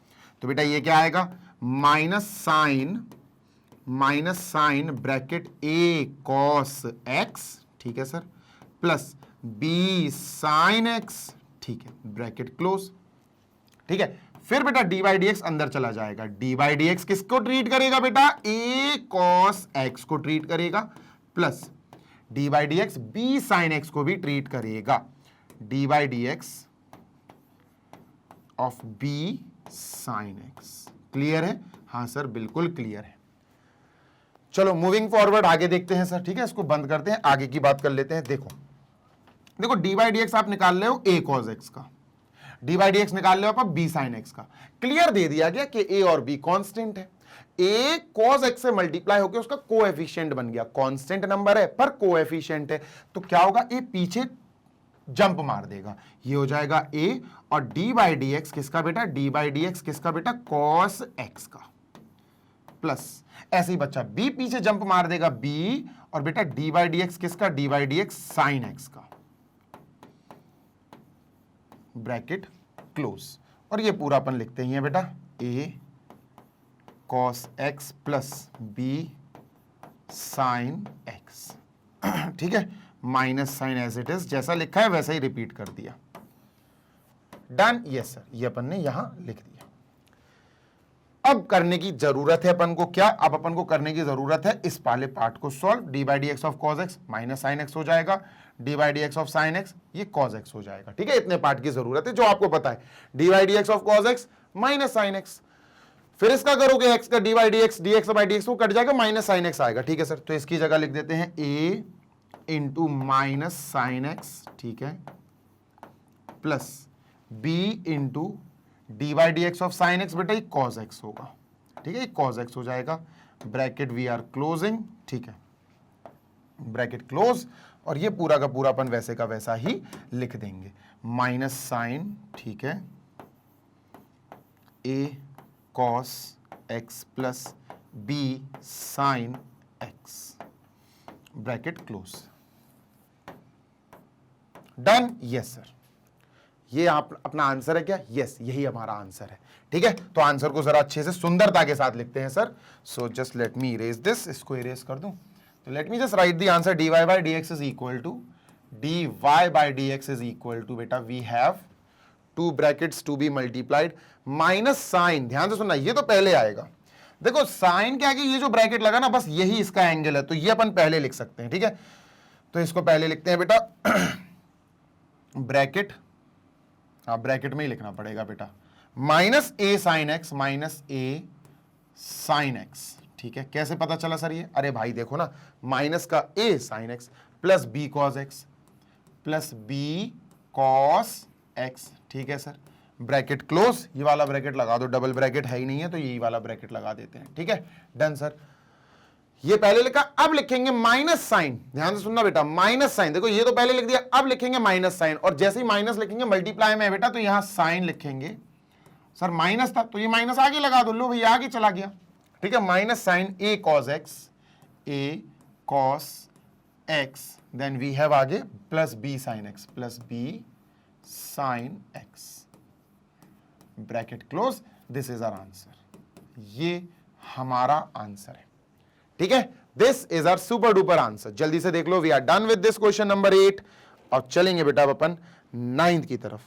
तो बेटा ये क्या आएगा, minus sine bracket a cos x, ठीक है sir, plus b sine x, ठीक है, ब्रैकेट क्लोज। ठीक है, फिर बेटा डी बाई डी एक्स अंदर चला जाएगा, डी बाई डी एक्स किसको ट्रीट करेगा बेटा, ए कॉस एक्स को ट्रीट करेगा, plus d by D x b sine x को भी ट्रीट करेगा, d by D x of b sine x. Clear है, हाँ सर बिल्कुल क्लियर है। चलो मूविंग फॉरवर्ड आगे देखते हैं सर। ठीक है, इसको बंद करते हैं, आगे की बात कर लेते हैं। देखो डी बाई डी एक्स आप निकाल रहे हो ए कॉस एक्स का, डी बाई डी एक्स निकाल रहे हो आप बी साइन एक्स का। क्लियर दे दिया गया कि ए और बी कांस्टेंट है, ए कॉस एक्स से मल्टीप्लाई होकर उसका कोएफिशिएंट बन गया, कांस्टेंट नंबर है पर कोएफिशिएंट है, तो क्या होगा, ए पीछे जंप मार देगा, ये हो जाएगा ए, और डी बाई डी एक्स किसका बेटा, डी बाई डी एक्स किसका बेटा, कॉस एक्स का, प्लस ऐसे ही बच्चा बी पीछे जंप मार देगा बी, और बेटा डी बाई डी एक्स किसका, d by D x sine x का, ब्रैकेट क्लोज। और ये पूरा अपन लिखते ही है बेटा a cos x plus b sine x. ठीक है, minus sine as it is, जैसा लिखा है वैसा ही रिपीट कर दिया, डन। यस सर, ये अपन ने यहां लिख दिया। अब करने की जरूरत है अपन को क्या, अब अपन को करने की जरूरत है इस वाले पार्ट को solve. D by D x of cos x minus sine x हो जाएगा, d by D x of sine x ये कॉस एक्स हो जाएगा। ठीक है, इतने पार्ट की जरूरत है जो आपको पता है, D by D x of cos x minus sine x. फिर इसका करोगे x का dy dx, dx by dx वो कट जाएगा, माइनस साइन x आएगा, ठीक है सर। तो इसकी जगह लिख देते हैं a into minus sine x, ठीक है, plus b into D by D x of sine x, बेटा ये कॉज एक्स होगा, ठीक है, ये कॉज एक्स हो जाएगा, ब्रैकेट वी आर क्लोजिंग, ठीक है, ब्रैकेट क्लोज, और ये पूरा का पूरा अपन वैसे का वैसा ही लिख देंगे, माइनस साइन, ठीक है, a cos x plus b sign x, bracket close, done, yes sir. ये आप अपना आंसर है क्या? यस, यही हमारा आंसर है, ठीक है। तो आंसर को जरा अच्छे से सुंदरता के साथ लिखते हैं sir. So just let me erase this, इसको इरेज कर दूं, तो let me just write the answer, dy by D x is equal to dy by D x is equal to, बेटा we have two brackets to be multiplied, minus sine, ध्यान से सुनना, ये तो पहले आएगा, देखो साइन क्या है कि ये जो ब्रैकेट लगा ना, बस यही इसका एंगल है, तो ये अपन पहले लिख सकते हैं, ठीक है। तो इसको पहले लिखते हैं बेटा, ब्रैकेट, हाँ ब्रैकेट में ही लिखना पड़ेगा बेटा, माइनस ए साइन एक्स, माइनस ए साइन एक्स, ठीक है। कैसे पता चला सर ये? अरे भाई देखो ना, माइनस का a sine x plus b cos x plus b cos x, ठीक है सर, ब्रैकेट क्लोज, ये वाला ब्रैकेट लगा दो, डबल ब्रैकेट है ही नहीं है तो यही वाला ब्रैकेट लगा देते हैं, ठीक है, डन सर। ये पहले लिखा, अब लिखेंगे माइनस साइन, ध्यान से सुनना बेटा, माइनस साइन, देखो ये तो पहले लिख दिया, अब लिखेंगे माइनस साइन, और जैसे ही माइनस लिखेंगे मल्टीप्लाई में है बेटा, तो यहां साइन लिखेंगे, सर माइनस था तो ये माइनस आगे लगा दो, लो भैया आगे चला गया, ठीक है, minus sine a cos x, a cos x, then we have आगे plus b sine x, plus b sine x, bracket close, this is our answer, ये हमारा आंसर है, ठीक है, this is our super duper answer. जल्दी से देख लो, we are done with this question number 8, और चलेंगे बेटा अपन 9th की तरफ,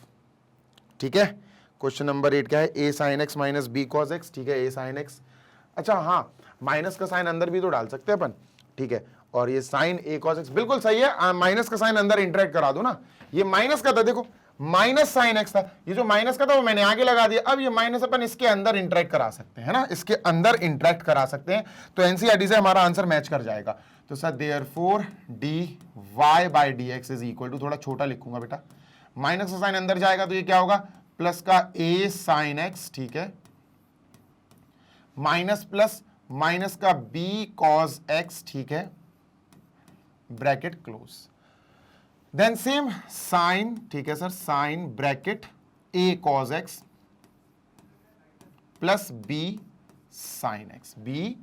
ठीक है। क्वेश्चन नंबर 8 क्या है? A sine x minus b cos x, ठीक है, ए साइन एक्स, अच्छा हाँ, माइनस का साइन अंदर भी तो डाल सकते हैं अपन, ठीक है, और ये साइन ए कॉस एक्स बिल्कुल सही है, माइनस का साइन अंदर इंटरेक्ट करा दो ना, ये माइनस का था, देखो माइनस साइन एक्स था, ये जो माइनस का था वो मैंने आगे लगा दिया, अब ये माइनस अपन इसके अंदर इंटरेक्ट करा सकते हैं ना, इसके अंदर इंटरेक्ट करा सकते हैं, तो एनसीईआरटी से हमारा आंसर मैच कर जाएगा। तो sir therefore d y by D x is equal to, थोड़ा छोटा लिखूंगा बेटा, माइनस का साइन अंदर जाएगा तो ये क्या होगा, प्लस का ए साइन एक्स, ठीक है, माइनस प्लस माइनस का बी कॉस एक्स, ठीक है, bracket close, then same sine, ठीक है sir, sine bracket a cos x plus b sine x, b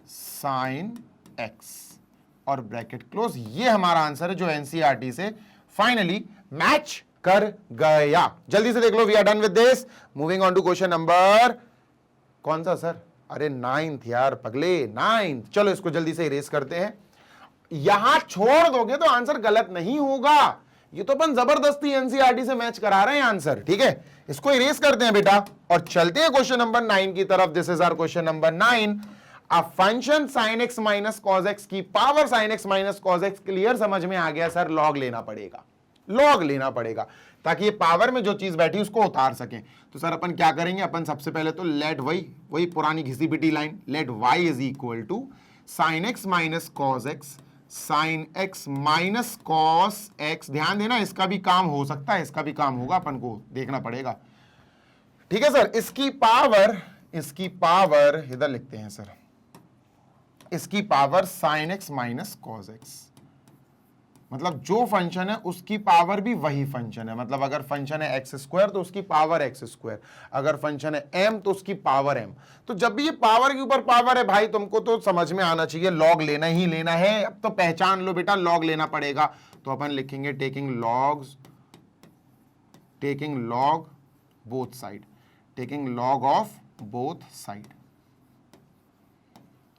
sine x, और ब्रैकेट क्लोज, ये हमारा आंसर है जो एनसीईआरटी से फाइनली मैच कर गया। जल्दी से देख लो, we are done with this, moving on to question number, कौन सा सर? अरे 9th यार पगले, 9th, चलो इसको जल्दी से इरेज करते हैं, यहां छोड़ दोगे तो आंसर गलत नहीं होगा, ये तो अपन जबरदस्ती एनसीईआरटी से मैच करा रहे हैं आंसर, ठीक है, इसको इरेज करते हैं बेटा और चलते हैं क्वेश्चन नंबर 9 की तरफ। This is our question number 9, a function sin x minus cos x की power sin x minus cos x, clear समझ में आ गया सर, लॉग लेना पड़ेगा, लॉग लेना पड़ेगा ताकि ये पावर में जो चीज बैठी उसको उतार सकें। तो सर अपन क्या करेंगे, अपन सबसे पहले तो लेट वही पुरानी घिसी पिटी line, let y is equal to sin x minus cos x, sin x minus cos x, ध्यान देना इसका भी काम हो सकता है, इसका भी काम होगा, अपन को देखना पड़ेगा, ठीक है सर। इसकी पावर इधर लिखते हैं सर, इसकी power sin x minus cos x, मतलब जो फंक्शन है उसकी पावर भी वही फंक्शन है, मतलब अगर फंक्शन है एक्स स्क्वायर तो उसकी पावर एक्स स्क्वायर, अगर फंक्शन है m तो उसकी पावर m। तो जब भी ये पावर के ऊपर पावर है भाई, तुमको तो समझ में आना चाहिए लॉग लेना ही लेना है। अब तो पहचान लो बेटा, लॉग लेना पड़ेगा, तो अपन लिखेंगे taking log both side, taking log of both side.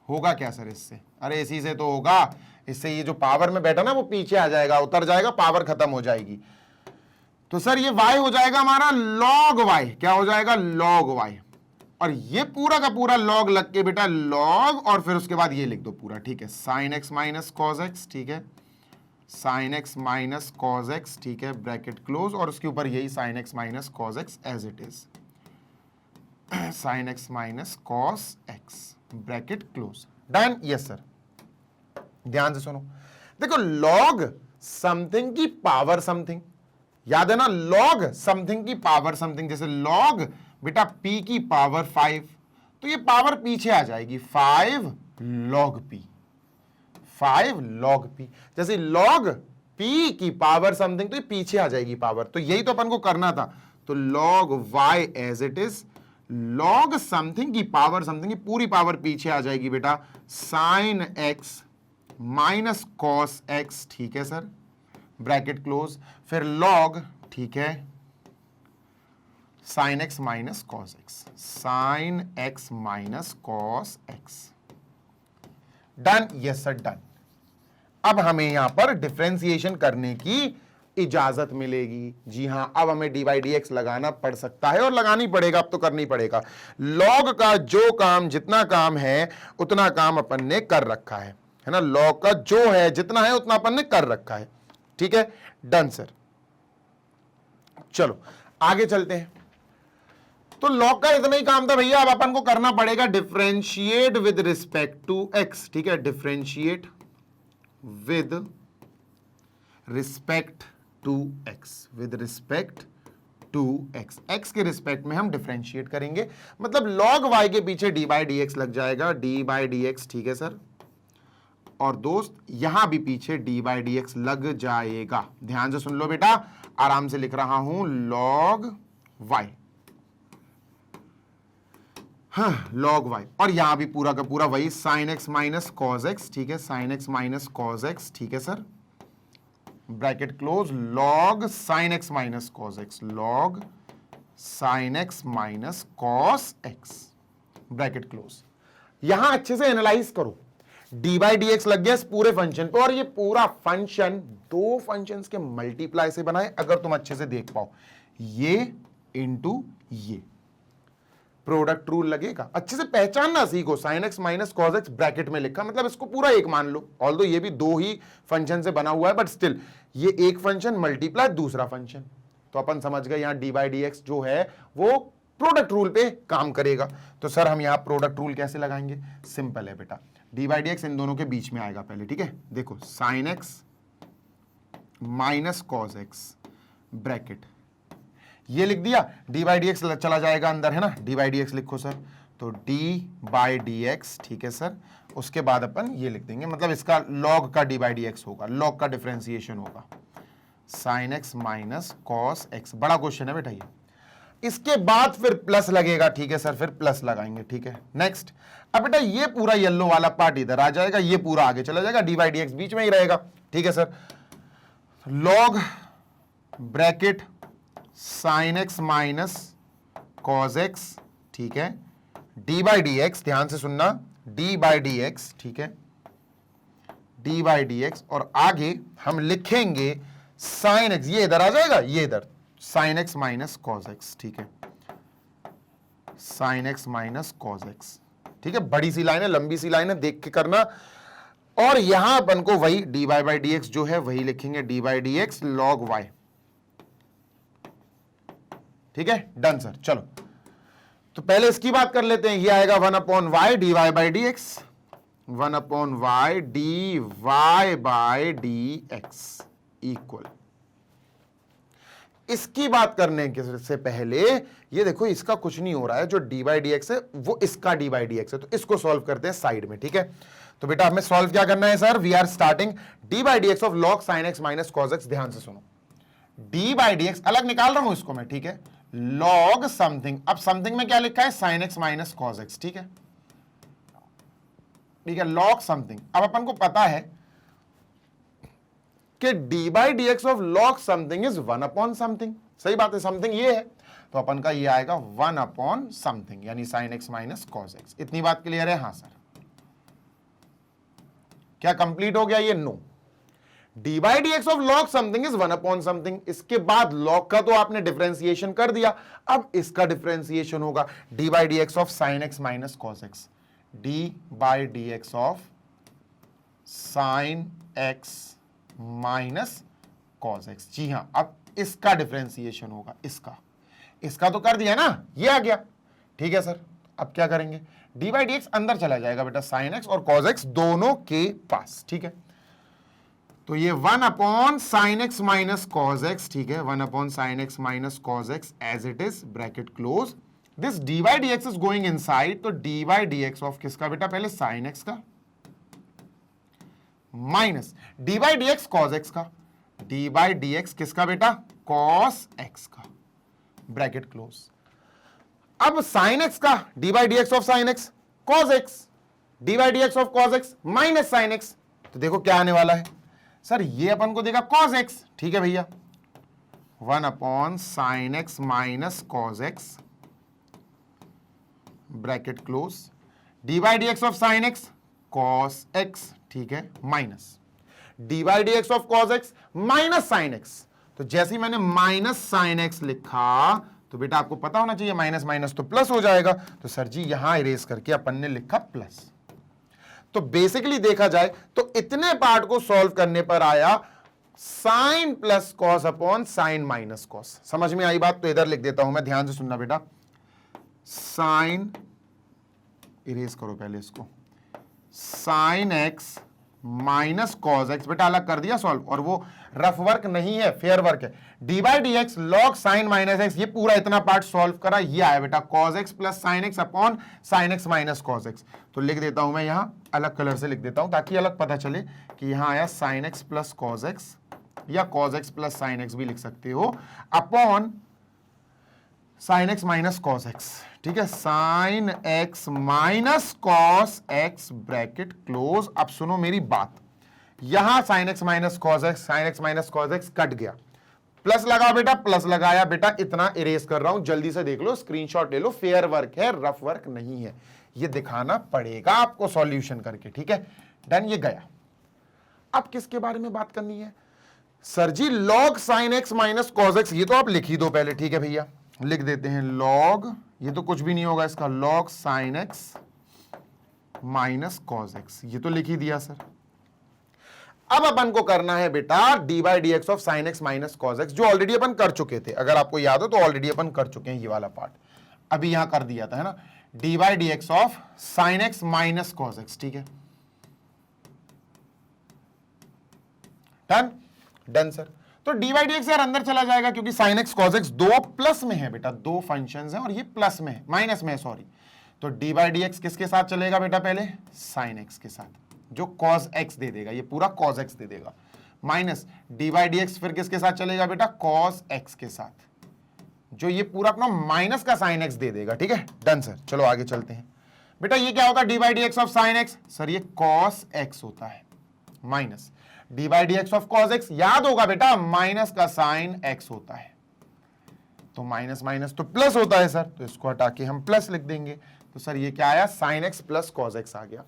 होगा क्या सर इससे? अरे इसी से तो होगा, इससे ये जो पावर में बैठा ना वो पीछे आ जाएगा, उतर जाएगा, पावर खत्म हो जाएगी। तो सर ये y हो जाएगा हमारा log y, क्या हो जाएगा log y, और ये पूरा का पूरा log लग के बेटा log, और फिर उसके बाद ये लिख दो पूरा, ठीक है, sin x minus cos x, ठीक है, sin x minus cos x, ठीक है, ब्रैकेट क्लोज, और उसके ऊपर यही sin x minus cos x as it is, sine x minus cos x, bracket close, done. Yes sir, ध्यान से सुनो, देखो लॉग समथिंग की पावर समथिंग, याद है ना, लॉग समथिंग की पावर समथिंग, जैसे लॉग बेटा p की पावर 5, तो ये पावर पीछे आ जाएगी 5 लॉग p, 5 लॉग p, जैसे लॉग p की पावर समथिंग, तो ये पीछे आ जाएगी पावर, तो यही तो अपन को करना था। तो log y as it is, log something की पावर समथिंग की पूरी पावर पीछे आ जाएगी बेटा, sine x minus cos x, ठीक है सर, ब्रैकेट क्लोज, फिर लॉग, ठीक है, sine x minus cos x, sine x minus cos x, done. Yes sir, done. अब हमें यहां पर डिफरेंशिएशन करने की इजाजत मिलेगी। जी हां, अब हमें डी बाई डी एक्स लगाना पड़ सकता है और लगानी पड़ेगा, अब तो करनी पड़ेगा। लॉग का जो काम, जितना काम है उतना काम अपन ने कर रखा है ना, लॉग का जो है जितना है उतना अपन ने कर रखा है, ठीक है, डन सर। चलो आगे चलते हैं। तो लॉग का इतना ही काम था भैया, अब अपन को करना पड़ेगा differentiate with respect to x, ठीक है, differentiate with respect to x, with respect to x, x के रिस्पेक्ट में हम डिफरेंशिएट करेंगे, मतलब लॉग वाई के पीछे डी बाई डी एक्स लग जाएगा, डी बाई डी एक्स, ठीक है सर, और दोस्त यहां भी पीछे डी बाई डी एक्स लग जाएगा। ध्यान से सुन लो बेटा, आराम से लिख रहा हूं, लॉग वाई, हाँ, लॉग वाई, और यहां भी पूरा का पूरा वही sign x minus cos x, ठीक है, sine x minus cos x, ठीक है sir, bracket close, log sine x minus cos x, log sine x minus cos x, bracket close. यहां अच्छे से एनालाइज करो, डी बाई डी एक्स लग गया इस पूरे फंक्शन पे, और ये पूरा फंक्शन दो फंक्शंस के मल्टीप्लाई से बना है, अगर तुम अच्छे से देख पाओ, ये इंटू ये, प्रोडक्ट रूल लगेगा, अच्छे से पहचानना सीखो, sign x minus cos x bracket में लिखा, मतलब इसको पूरा एक मान लो, ऑल्दो ये भी दो ही फंक्शन से बना हुआ है, बट स्टिल ये एक फंक्शन मल्टीप्लाई दूसरा फंक्शन, तो अपन समझ गए यहां डी बाई डी एक्स जो है वो प्रोडक्ट रूल पे काम करेगा। तो सर हम यहां प्रोडक्ट रूल कैसे लगाएंगे, सिंपल है बेटा, डी बाई डी एक्स इन दोनों के बीच में आएगा पहले, ठीक है, देखो sign x minus cos x, bracket, ये लिख दिया, डी बाई डी एक्स चला जाएगा अंदर, है ना, डी बाई डी एक्स लिखो सर, तो डी बाई डी एक्स, ठीक है सर, उसके बाद अपन ये लिख देंगे, मतलब इसका लॉग का डी बाई डी एक्स होगा, लॉग का डिफरेंशिएशन होगा, sign x minus cos x, बड़ा क्वेश्चन है बेटा ये, इसके बाद फिर प्लस लगेगा, ठीक है सर, फिर प्लस लगाएंगे, ठीक है, नेक्स्ट। अब बेटा ये पूरा येलो वाला पार्ट इधर आ जाएगा, ये पूरा आगे चला जाएगा, डी बाई डी एक्स बीच में ही रहेगा, ठीक है sir, log bracket sign x minus cos x, ठीक है, डी बाई डी एक्स, ध्यान से सुनना, डी बाई डी एक्स, ठीक है, डी बाई डी एक्स, और आगे हम लिखेंगे साइन एक्स, ये इधर आ जाएगा, ये इधर sign x minus cos x, ठीक है, sine x minus cos x, ठीक है, बड़ी सी लाइन है, लंबी सी लाइन है, देख के करना, और यहां अपन को वही d y by D x जो है वही लिखेंगे, d by D x log y, ठीक है, डन सर। चलो तो पहले इसकी बात कर लेते हैं, ये आएगा 1/y d y by D x, 1/y d y by D x equal, इसकी बात करने से पहले ये देखो इसका कुछ नहीं हो रहा है, जो डी बाई डी एक्स है वो इसका डी बाई डी एक्स है, तो इसको सॉल्व करते हैं साइड में, ठीक है। तो बेटा हमें सॉल्व क्या करना है sir, we are starting d by D x of log sine x minus cos x, ध्यान से सुनो, डी बाई डी एक्स अलग निकाल रहा हूं इसको मैं, ठीक है, लॉग समथिंग, अब समथिंग में क्या लिखा है, sine x minus cos x, ठीक है, ठीक है, लॉग समथिंग, अब अपन को पता है कि D by D x of log something is 1 something, सही बात है, समथिंग ये है, तो अपन का ये आएगा 1 समथिंग, यानी sign x minus cos x, इतनी बात क्लियर है, हाँ सर, क्या कंप्लीट हो गया ये, no, d by D x of log something is 1 something, इसके बाद लॉग का तो आपने डिफरेंशिएशन कर दिया, अब इसका डिफरेंशिएशन होगा d by D x of sine x minus cos x, d by D x of sine x minus cos x, जी हां, अब इसका डिफरेंशिएशन होगा, इसका तो कर दिया ना, ये आ गया, ठीक है सर। अब क्या करेंगे, डी बाई डी एक्स अंदर चला जाएगा बेटा साइन एक्स और कॉज एक्स दोनों के पास, ठीक है। तो ये 1 upon sine x minus cos x, ठीक है, 1 upon sine x minus cos x as it is, bracket close, this d by D x is going inside, तो d by D x of किसका बेटा, पहले साइन एक्स का, minus d by D x cos x का, d by D x किसका बेटा, cos x का, bracket close. अब साइन एक्स का d by D x of sine x, cos x, d by D x of cos x minus sine x, तो देखो क्या आने वाला है सर, ये अपन को देगा कॉज एक्स, ठीक है भैया, 1 upon sine x minus cos x, bracket close, D by D x of sine x cos x, ठीक है, minus d by D x of cos x minus sine x. तो जैसे ही मैंने माइनस साइन एक्स लिखा तो बेटा आपको पता होना चाहिए माइनस माइनस तो प्लस हो जाएगा, तो सर जी यहां इरेज करके अपन ने लिखा प्लस। तो बेसिकली देखा जाए तो इतने पार्ट को सॉल्व करने पर आया sine plus cos upon sine minus cos. समझ में आई बात? तो इधर लिख देता हूं मैं, ध्यान से सुनना बेटा, साइन, इरेज करो पहले इसको, sign x minus cos x, बेटा अलग कर दिया सॉल्व, और वो रफ वर्क नहीं है, फेयर वर्क है, D by D x log sign minus x, ये पूरा इतना पार्ट सॉल्व करा, ये आया बेटा cos x plus sine x upon sine x minus cos x. तो लिख देता हूं मैं यहां अलग कलर से लिख देता हूं ताकि अलग पता चले कि यहां आया sine x plus cos x, या cos x plus sine x भी लिख सकते हो, upon sine x minus cos x, ठीक है, sine x minus cos x, bracket close. अब सुनो मेरी बात, यहां sine x minus cos x, sine x minus cos x cut गया, प्लस लगा बेटा, प्लस लगाया बेटा, इतना इरेज कर रहा हूं, जल्दी से देख लो, स्क्रीनशॉट ले लो, फेयर वर्क है, रफ वर्क नहीं है, ये दिखाना पड़ेगा आपको सॉल्यूशन करके, ठीक है, डन, ये गया। अब किसके बारे में बात करनी है sir ji, log sine x minus cos x, ये तो आप लिख ही दो पहले, ठीक है भैया, लिख देते हैं लॉग, ये तो कुछ भी नहीं होगा इसका, log sine x minus cos x, ये तो लिख ही दिया सर। अब अपन को करना है बेटा d by D x of sine x minus cos x, जो ऑलरेडी अपन कर चुके थे, अगर आपको याद हो तो ऑलरेडी अपन कर चुके हैं ये वाला पार्ट, अभी यहां कर दिया था, है ना, D by D x of sine x minus cos x, ठीक है, डन, डन सर। तो डी बाई डी एक्स यार अंदर चला जाएगा क्योंकि साइन एक्स कॉस एक्स दो प्लस में है बेटा, दो फंक्शंस हैं और ये प्लस में है, माइनस में है सॉरी, तो डी बाई डी एक्स किसके साथ चलेगा बेटा, पहले साइन एक्स के साथ, जो कॉस एक्स दे देगा, ये पूरा कॉस एक्स दे देगा, minus d by D x फिर किसके साथ चलेगा बेटा, कॉस एक्स के साथ, जो ये पूरा अपना माइनस का साइन एक्स दे देगा, ठीक है, डन सर। चलो आगे चलते हैं बेटा, ये क्या होता है D by D x of sine x, sir ये कॉस एक्स होता है, minus d by D x of cos x, याद होगा बेटा माइनस का साइन एक्स होता है, तो माइनस माइनस तो प्लस होता है सर, तो इसको हटा के हम प्लस लिख देंगे, तो सर ये क्या आया, sine x plus cos x आ गया।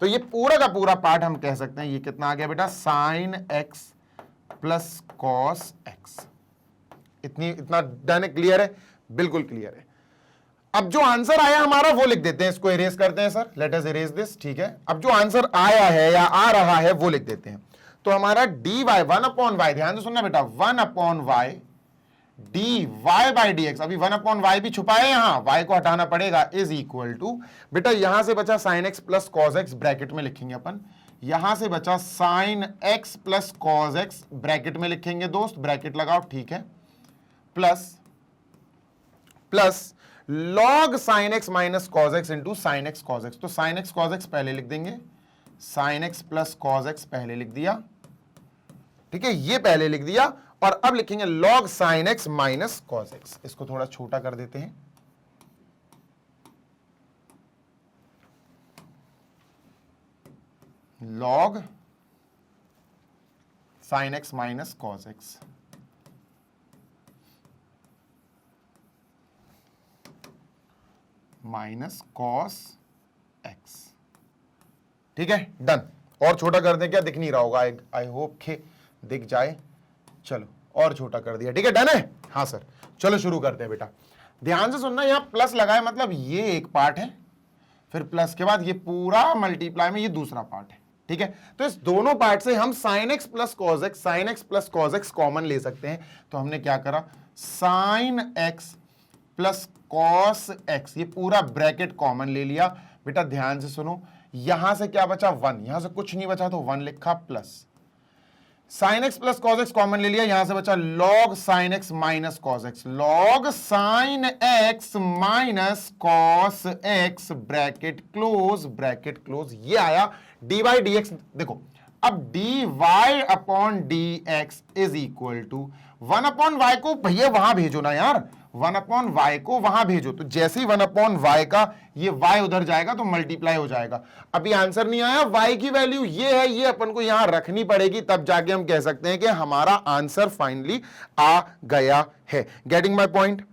तो ये पूरा का पूरा पार्ट हम कह सकते हैं ये कितना आ गया बेटा, sine x plus cos x. इतना डन है, क्लियर है, बिल्कुल क्लियर है। अब जो आंसर आया हमारा वो लिख देते हैं, इसको इरेज करते हैं sir, let us erase this, ठीक है। अब जो आंसर आया है या आ रहा है वो लिख देते हैं, तो हमारा डी वाई 1 अपॉन वाई, ध्यान से सुनना बेटा, 1 upon y d y by D x, अभी 1 अपॉन वाई भी छुपा है यहां, वाई को हटाना पड़ेगा, इज इक्वल टू बेटा यहां से बचा sign x plus cos x, bracket में लिखेंगे अपन, यहां से बचा sign x plus cos x, bracket में लिखेंगे दोस्त, ब्रैकेट लगाओ, ठीक है, plus plus log sine x minus cos x into sine x cos x, तो साइन एक्स कॉस एक्स पहले लिख देंगे, sign x plus cos x पहले लिख दिया, ठीक है, ये पहले लिख दिया, और अब लिखेंगे log sine x minus cos x, इसको थोड़ा छोटा कर देते हैं, log sine x minus cos x, minus cos x, ठीक है, डन। और छोटा कर दें, क्या दिख नहीं रहा होगा, आई होप के दिख जाए, चलो और छोटा कर दिया, ठीक है, डन है, हाँ सर। चलो शुरू करते हैं बेटा, ध्यान से सुनना, यहां प्लस लगाए मतलब ये एक पार्ट है, फिर प्लस के बाद ये पूरा मल्टीप्लाई में ये दूसरा पार्ट है, ठीक है। तो इस दोनों पार्ट से हम sign x plus cos x, sine x plus cos x common ले सकते हैं, तो हमने क्या करा, sign x plus cos x, ये पूरा ब्रैकेट कॉमन ले लिया। बेटा ध्यान से सुनो, यहां से क्या बचा 1, यहां से कुछ नहीं बचा तो 1 लिखा, plus sine x plus cos x common ले लिया, यहां से बचा log sine x minus cos x, log sine x minus cos x bracket close, ये आया डी बाई डी एक्स। देखो अब d y upon d x is equal to 1 upon y को भैया वहां भेजो ना यार, 1 अपॉन वाई को वहां भेजो, तो जैसे ही 1 अपॉन वाई का ये वाई उधर जाएगा तो मल्टीप्लाई हो जाएगा। अभी आंसर नहीं आया, वाई की वैल्यू ये है, ये अपन को यहां रखनी पड़ेगी, तब जाके हम कह सकते हैं कि हमारा आंसर फाइनली आ गया है। Getting my point,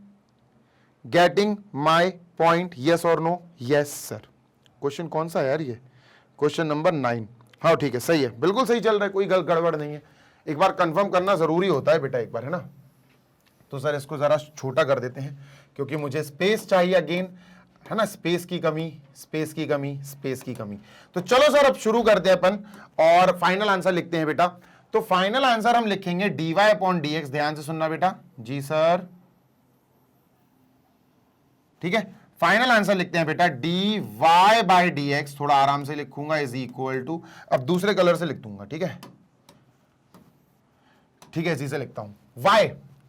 getting my point, yes और नो? Yes sir. क्वेश्चन कौन सा है यार ये? Question number 9। हाँ ठीक है, सही है, बिल्कुल सही चल रहा है, कोई गड़बड़ नहीं है। एक बार कंफर्म करना जरूरी होता है बेटा एक बार, है ना। तो सर इसको जरा छोटा कर देते हैं क्योंकि मुझे स्पेस चाहिए अगेन, है ना, स्पेस की कमी। तो चलो सर अब शुरू करते हैं अपन और फाइनल आंसर लिखते हैं बेटा। तो फाइनल आंसर हम लिखेंगे dy अपॉन dx, ध्यान से सुनना बेटा। जी सर, ठीक है, फाइनल आंसर लिखते हैं बेटा dy बाई dx, थोड़ा आराम से लिखूंगा, इज इक्वल टू, अब दूसरे कलर से लिख दूंगा, ठीक है, इसी से लिखता हूं,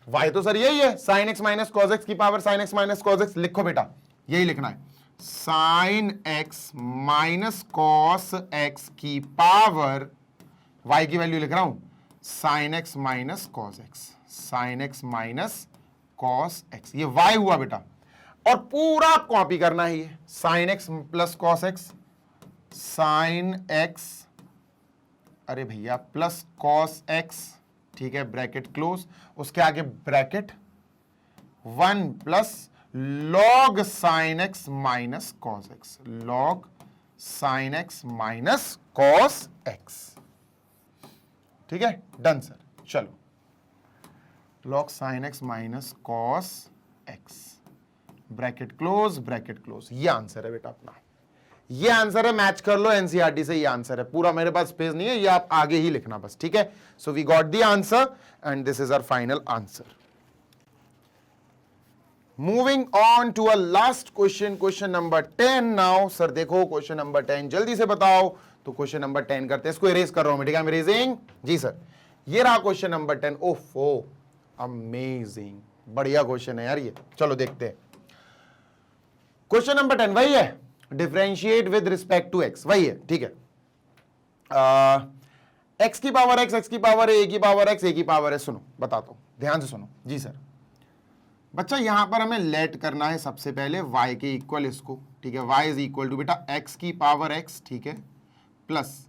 y तो सर यही है, sine x minus cos x की power sine x minus cos x, लिखो बेटा, यही लिखना है, sine x minus cos x की पावर, y की वैल्यू लिख रहा हूं, sine x minus cos x, sine x minus cos x, ये y हुआ बेटा। और पूरा कॉपी करना है ये, sine x plus cos x, sine x, अरे भैया प्लस कॉस एक्स, ठीक है, ब्रैकेट क्लोज, उसके आगे bracket 1 plus log sine x minus cos x, log sine x minus cos x, ठीक है, डन सर। चलो, log sine x minus cos x, bracket close, ये आंसर है बेटा अपना, ये आंसर है, मैच कर लो एनसीईआरटी से, ये आंसर है पूरा, मेरे पास स्पेस नहीं है, ये आप आगे ही लिखना बस, ठीक है। So we got the answer and this is our final answer. Moving on to a last question, question number 10 now. Sir देखो क्वेश्चन नंबर 10 जल्दी से बताओ, तो क्वेश्चन नंबर 10 करते हैं, इसको इरेज कर रहा हूं मैं, ठीक है, इरेजिंग, जी सर, ये रहा क्वेश्चन नंबर 10। ओफो अमेजिंग, बढ़िया क्वेश्चन है यार ये, चलो देखते हैं। क्वेश्चन नंबर 10 वही है, differentiate with respect to x, वही है, ठीक है, एक्स की पावर एक्स, एक्स की पावर ए की पावर एक्स, ए की पावर है। सुनो बताता हूं, ध्यान से सुनो। जी सर, बच्चा यहां पर हमें लेट करना है सबसे पहले y के इक्वल इसको, ठीक है, y इज इक्वल टू बेटा x की पावर x, ठीक है, प्लस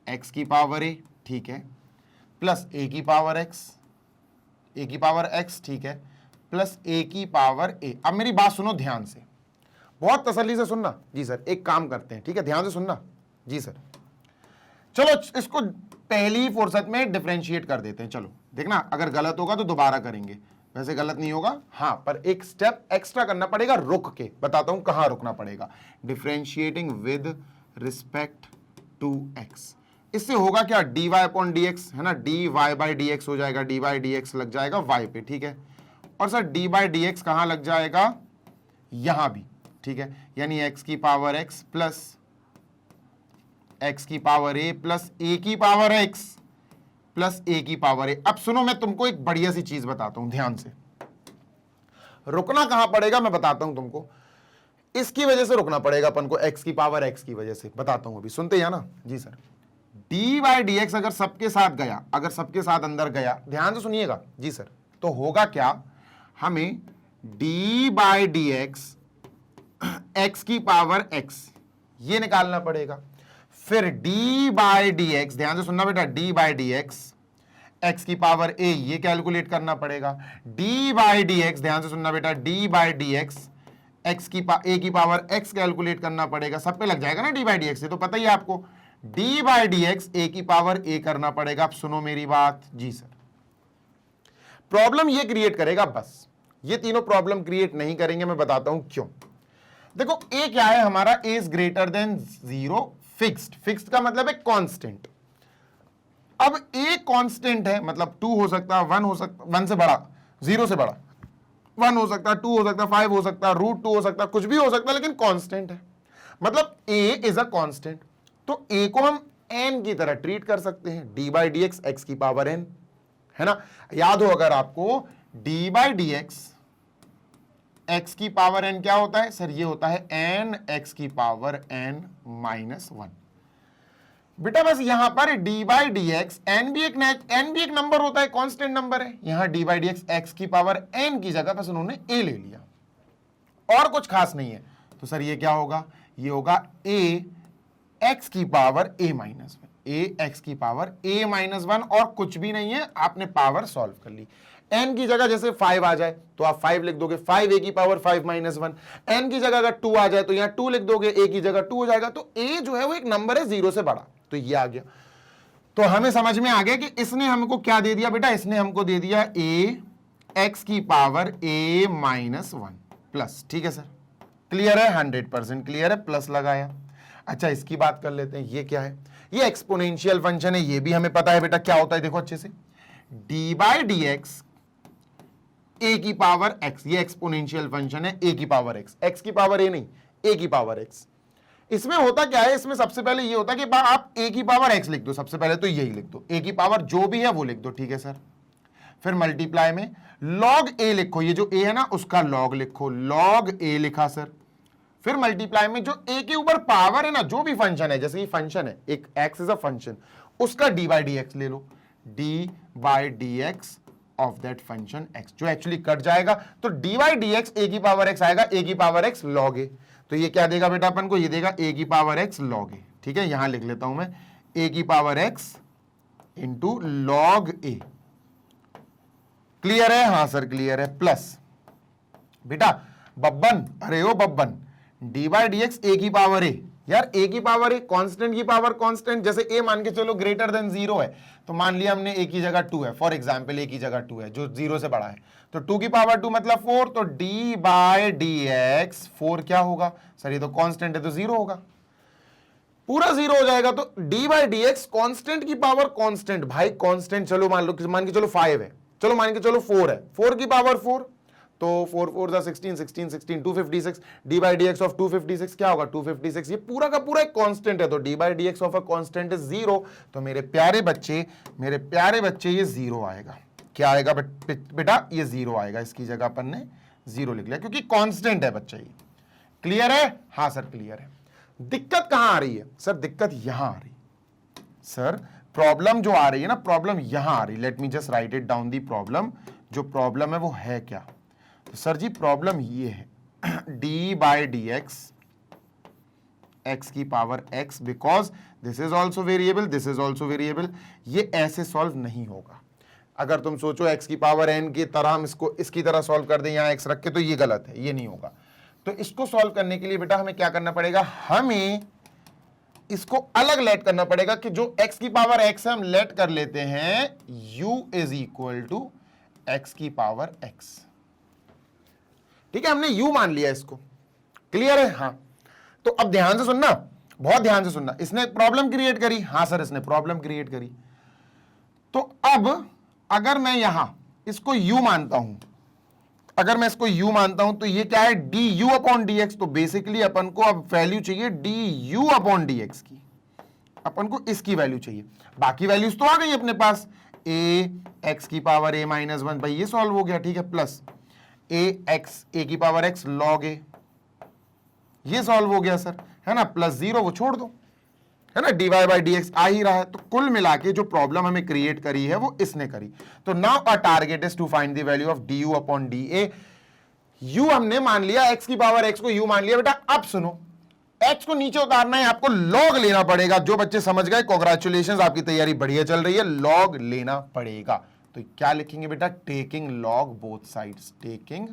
x की पावर a, ठीक है, प्लस a की पावर x, a की पावर x, ठीक है, प्लस a की पावर a। अब मेरी बात सुनो ध्यान से, बहुत तसल्ली से सुनना। जी सर, एक काम करते हैं, ठीक है, ध्यान से सुनना। जी सर, चलो इसको पहली फुर्सत में डिफरेंशिएट कर देते हैं, चलो देखना, अगर गलत होगा तो दोबारा करेंगे, वैसे गलत नहीं होगा, हाँ, पर एक स्टेप एक्स्ट्रा करना पड़ेगा, रुक के बताता हूं कहां रुकना पड़ेगा। Differentiating with respect to x, इससे होगा क्या, dy अपॉन dx, है ना, dy बाई dx हो जाएगा, dy बाई dx लग जाएगा y पे, ठीक है, और सर dy बाई dx कहां लग जाएगा, यहां भी, ठीक है, यानी x की पावर x प्लस x की पावर a प्लस a की पावर x प्लस a की पावर a। अब सुनो, मैं तुमको एक बढ़िया सी चीज बताता हूं, ध्यान से, रुकना कहां पड़ेगा मैं बताता हूं तुमको, इसकी वजह से रुकना पड़ेगा अपन को, x की पावर x की वजह से, बताता हूं अभी, सुनते हैं ना। जी सर, dy बाई dx अगर सबके साथ गया, अगर सबके साथ अंदर गया, ध्यान से सुनिएगा। जी सर, तो होगा क्या, हमें dy बाई dx x की पावर x ये निकालना पड़ेगा, फिर d बाई dx, ध्यान से सुनना बेटा, d बाई dx x की पावर a ये कैलकुलेट करना पड़ेगा, d बाई dx, ध्यान से सुनना बेटा, d बाई dx x की a की पावर x कैलकुलेट करना पड़ेगा, सब पे लग जाएगा ना d बाई dx, ये तो पता ही है आपको, d बाई dx a की पावर a करना पड़ेगा। अब सुनो मेरी बात। जी सर, प्रॉब्लम ये क्रिएट करेगा, बस ये तीनों प्रॉब्लम क्रिएट नहीं करेंगे, मैं बताता हूं क्यों। देखो a क्या है हमारा, a is greater than 0, fixed का मतलब है कांस्टेंट। अब a कांस्टेंट है, मतलब 2 हो सकता है, 1 हो सकता, 1 से बड़ा, 0 से बड़ा, 1 हो सकता है, 2 हो सकता है, 5 हो सकता है, √2 हो सकता है, कुछ भी हो सकता है, लेकिन कांस्टेंट है, मतलब a इज अ कांस्टेंट। तो a को हम n की तरह ट्रीट कर सकते हैं, d by D x x की पावर n, है ना। याद हो अगर आपको, d by D x x की पावर n क्या होता है सर, ये होता है n एक्स की पावर n माइनस 1। बेटा बस यहां पर d by D x n भी एक नंबर होता है, कांस्टेंट नंबर है, यहां d by D x x की पावर n की जगह बस उन्होंने a ले लिया, और कुछ खास नहीं है। तो सर ये क्या होगा, ये होगा a एक्स की power a minus 1, a x की पावर a माइनस 1, और कुछ भी नहीं है, आपने पावर सॉल्व कर ली। n की जगह जैसे 5 आ जाए तो आप 5 लिख दोगे, 5 a की पावर 5 माइनस 1। n की जगह अगर 2 आ जाए तो यहां 2 लिख दोगे, a की जगह 2 हो जाएगा। तो a जो है वो एक नंबर है 0 से बड़ा, तो ये आ गया। तो हमें समझ में आ गया कि इसने हमको क्या दे दिया बेटा, इसने हमको दे दिया a एक्स की पावर a माइनस 1 प्लस, ठीक है सर, क्लियर है, 100% क्लियर है, प्लस लगाया। अच्छा इसकी बात कर लेते हैं, ये क्या है, ये एक्सपोनेंशियल फंक्शन है, ये भी हमें पता है बेटा क्या होता है, देखो अच्छे से, d by D x a की पावर x, ये एक्सपोनेंशियल फंक्शन है, a की पावर x, x की पावर a नहीं, a की पावर x। इसमें होता क्या है, इसमें सबसे पहले ये होता है कि आप a की पावर x लिख दो, सबसे पहले तो यही लिख दो, a की पावर जो भी है वो लिख दो, ठीक है सर। फिर मल्टीप्लाई में log a लिखो, ये जो a है ना उसका log लिखो, log a लिखा सर। फिर मल्टीप्लाई में जो a के ऊपर पावर है ना, जो भी फंक्शन है, जैसे ये फंक्शन है, एक x इज अ फंक्शन, उसका d बाई डी एक्स ले लो, d by D x of that function x, जो एक्चुअली कट जाएगा, तो d by D x a की पावर x आएगा, a की पावर x log a। तो ये क्या देगा बेटा अपन को, ये देगा a की पावर x log a, ठीक है, यहां लिख लेता हूं मैं, a की power x into log a। Clear है, हाँ सर क्लियर है, प्लस बेटा बब्बन, अरे ओ Babban, d by D x a की पावर a, यार a की पावर a, कांस्टेंट की पावर कांस्टेंट, जैसे a मान के चलो ग्रेटर देन 0 है, तो मान लिया हमने a की जगह 2 है, फॉर एग्जांपल a की जगह 2 है जो 0 से बड़ा है, तो 2 की पावर 2 मतलब 4, तो d बाई डी एक्स 4 क्या होगा सर, ये तो कांस्टेंट है तो 0 होगा, पूरा 0 हो जाएगा। तो d by D x constant की पावर कांस्टेंट, भाई कांस्टेंट, चलो मान के चलो 5 है, चलो मान के चलो 4 है, 4 की पावर 4, तो 4 4 16 16 16 256, d by D x of 256 क्या होगा 256, ये पूरा का पूरा एक कांस्टेंट है, तो d by D x of a constant is 0। तो मेरे प्यारे बच्चे ये 0 आएगा, क्या आएगा बेटा, ये 0 आएगा, इसकी जगह अपन ने 0 लिख लिया क्योंकि कांस्टेंट है बच्चा ये। क्लियर है, हाँ सर क्लियर है। दिक्कत कहां आ रही है सर, दिक्कत यहां आ रही सर, प्रॉब्लम जो आ रही है ना, प्रॉब्लम यहां आ रही, late me just right it down the problem, जो प्रॉब्लम है वो है क्या, तो सर जी प्रॉब्लम ये है d by D x x की power x, because this is also variable, this is also variable, ये ऐसे सॉल्व नहीं होगा। अगर तुम सोचो x की पावर n की तरह हम इसको इसकी तरह सॉल्व कर दें यहां x रख के, तो ये गलत है, ये नहीं होगा। तो इसको सॉल्व करने के लिए बेटा हमें क्या करना पड़ेगा, हमें इसको अलग लेट करना पड़ेगा कि जो x की पावर x है हम लेट कर लेते हैं u is equal to x की पावर x, ठीक है, हमने u मान लिया इसको। क्लियर है, हाँ। तो अब ध्यान से सुनना, बहुत ध्यान से सुनना, इसने प्रॉब्लम क्रिएट करी, हाँ सर इसने प्रॉब्लम क्रिएट करी। तो अब अगर मैं यहां इसको u मानता हूं, अगर मैं इसको u मानता हूं तो ये क्या है du अपॉन dx, तो बेसिकली अपन को अब वैल्यू चाहिए du अपॉन dx की, अपन को इसकी वैल्यू चाहिए। बाकी वैल्यूज तो आ गई अपने पास, a x की पावर a माइनस 1, भाई ये सॉल्व हो गया, ठीक है, प्लस a की पावर x log a, ये सॉल्व हो गया सर, है ना, प्लस 0 वो छोड़ दो, है ना, dy बाई डी एक्स आ ही रहा है। तो कुल मिला के जो प्रॉब्लम हमें क्रिएट करी है वो इसने करी। तो now a target is to find the value of du upon da। u हमने मान लिया, x की पावर x को u मान लिया। बेटा अब सुनो, x को नीचे उतारना है, आपको log लेना पड़ेगा। जो बच्चे समझ गए कांग्रेचुलेशंस, आपकी तैयारी बढ़िया चल रही है, log लेना पड़ेगा। तो क्या लिखेंगे बेटा, taking log both sides, taking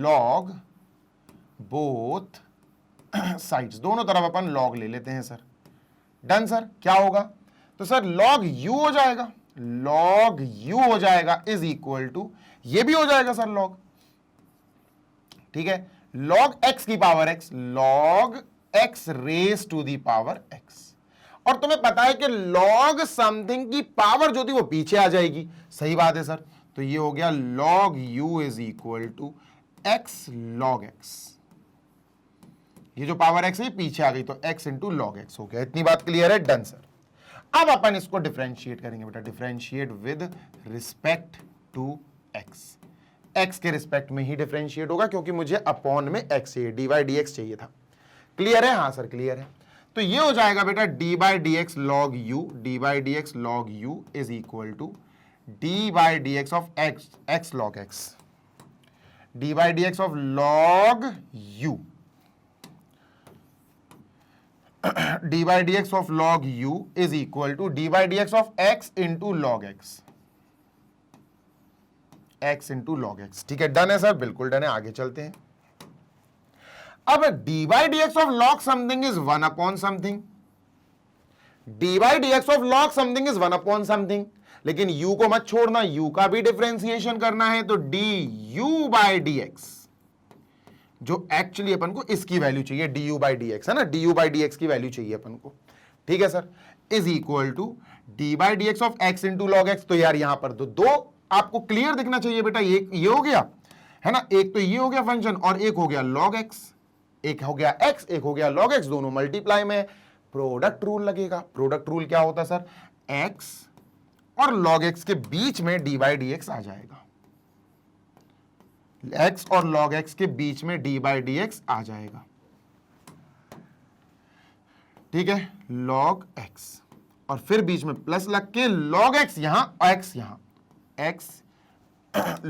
log both sides, दोनों तरफ अपन लॉग ले लेते हैं सर। डन सर, क्या होगा, तो सर log u हो जाएगा, log u हो जाएगा इज इक्वल टू, ये भी हो जाएगा सर log, ठीक है, log x की power x, log x raise to the power x। और तुम्हें पता है कि log समथिंग की पावर जो थी वो पीछे आ जाएगी, सही बात है सर। तो ये हो गया log u is equal to x log x। ये जो पावर x है पीछे आ गई तो x इंटू लॉग एक्स हो गया। इतनी बात क्लियर है? Done sir. अब अपन इसको डिफरेंशिएट करेंगे बेटा, differentiate with respect to x। x के रिस्पेक्ट में ही डिफरेंशिएट होगा क्योंकि मुझे अपॉन में x चाहिए, dy dx चाहिए था। क्लियर है? हाँ सर क्लियर है। तो ये हो जाएगा बेटा dy dx log u, dy dx log u is equal to dy dx of x log x, dy dx of log u, dy dx of log u is equal to dy dx of x into log x, x into log x। ठीक है, done है sir, बिल्कुल done है। आगे चलते हैं। अब dy dx of log something is 1 upon something, dy dx of log something is 1 upon something, लेकिन u को मत छोड़ना, u का भी डिफरेंशिएशन करना है। तो du by dx जो एक्चुअली अपन को इसकी वैल्यू चाहिए, du by dx है ना, du by dx की वैल्यू चाहिए अपन को। ठीक है sir, is equal to d by D x of x into log x. तो यार यहां पर दो आपको क्लियर दिखना चाहिए बेटा, ये हो गया है ना, एक तो ये हो गया फंक्शन और एक हो गया लॉग एक्स, एक हो गया एक्स एक हो गया लॉग एक्स, दोनों मल्टीप्लाई में। प्रोडक्ट रूल लगेगा। प्रोडक्ट रूल क्या होता है सर? एक्स और लॉग एक्स के बीच में डी बाई डी एक्स आ जाएगा, x और log x के बीच में d बाई डी एक्स आ जाएगा। ठीक है, log x और फिर बीच में प्लस लग के log x यहां x यहां, x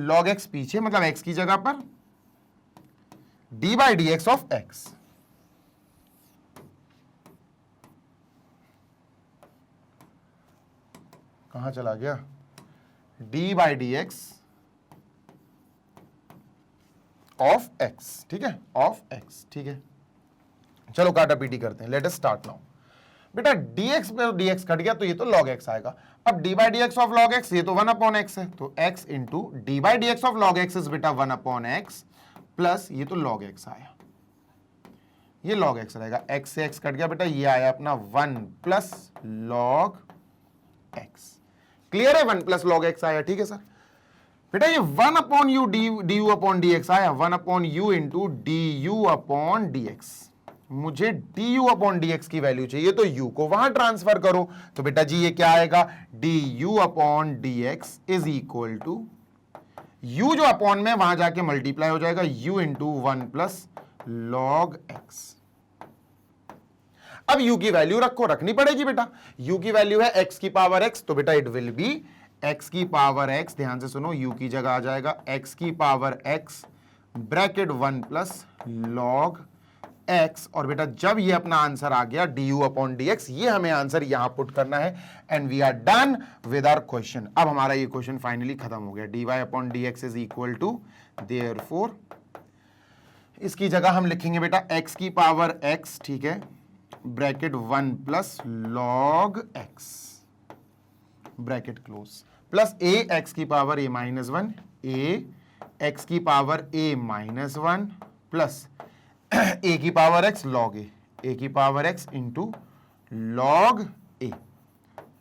log x पीछे मतलब x की जगह पर d by D x of x। कहां चला गया? d by D x of x। ठीक है, ऑफ x। ठीक है, चलो काटा पीटी करते हैं। Let us start now. बेटा dx पे dx कट गया तो ये तो log x आएगा। अब d by D x of log x, ये तो 1 अपॉन x है, तो x into D by D x of log x is बेटा 1 अपॉन x प्लस ये तो log x आया, ये log x रहेगा। x से x कट गया बेटा, ये आया अपना 1 प्लस log x। क्लियर है? 1 प्लस log x आया। ठीक है सर, बेटा ये 1 upon u d u upon d x आया, 1 upon u into d u upon d x. मुझे d u upon d x की वैल्यू चाहिए तो यू को वहां ट्रांसफर करो। तो बेटा जी ये क्या आएगा? D u upon d x is equal to u जो अपॉन में वहां जाके मल्टीप्लाई हो जाएगा u into 1 plus log x. अब u की वैल्यू रखो, रखनी पड़ेगी बेटा। u की वैल्यू है x की पावर x, तो बेटा इट विल बी x की पावर x, ध्यान से सुनो, u की जगह आ जाएगा x की power x bracket 1 plus log x। और बेटा जब ये अपना आंसर आ गया du अपॉन dx, ये हमें आंसर यहां पुट करना है and we are done with our question. अब हमारा ये क्वेश्चन फाइनली खत्म हो गया। dy upon dx is equal to, therefore इसकी जगह हम लिखेंगे बेटा x की पावर x, ठीक है, bracket 1 plus log x bracket close, plus a x की power a minus 1, a x की power a minus 1 plus a की पावर x log a की power x into log a।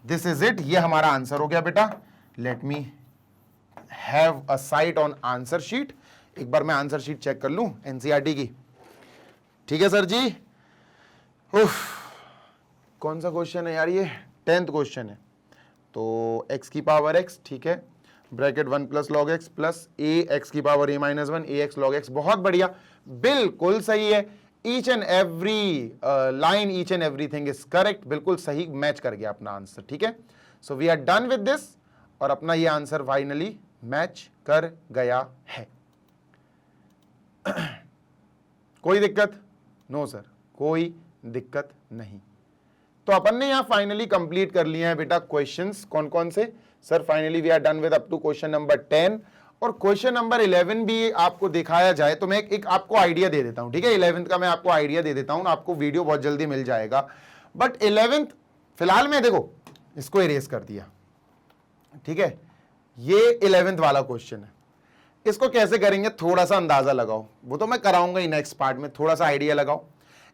This is it, ये हमारा answer हो गया बेटा। Let me have a site on answer sheet. एक बार मैं आंसर शीट चेक कर लूं एनसीईआरटी की। ठीक है सर जी। उफ, कौन सा क्वेश्चन है यार ये? 10th क्वेश्चन है। तो x की पावर x, ठीक है, bracket 1 plus log x plus a x की power a minus 1 a x log x. बहुत बढ़िया, बिल्कुल सही है। Each and every line, each and everything is correct, बिल्कुल सही मैच कर गया अपना आंसर। ठीक है, so we are done with this और अपना ये आंसर फाइनली मैच कर गया है। कोई दिक्कत? नो सर, कोई दिक्कत नहीं। तो अपन ने यहां फाइनली कंप्लीट कर लिया है बेटा क्वेश्चंस। कौन कौन से sir? Finally we are done with up to question number 10 और क्वेश्चन नंबर 11 भी आपको दिखाया जाए तो मैं एक आपको आइडिया दे देता हूं। ठीक है, 11th का मैं आपको आइडिया दे देता हूं, आपको वीडियो बहुत जल्दी मिल जाएगा। बट 11th फिलहाल में देखो इसको इरेज कर दिया। ठीक है, ये 11th वाला क्वेश्चन है, इसको कैसे करेंगे थोड़ा सा अंदाजा लगाओ, वो तो मैं कराऊंगा ही नेक्स्ट पार्ट में, थोड़ा सा आइडिया लगाओ।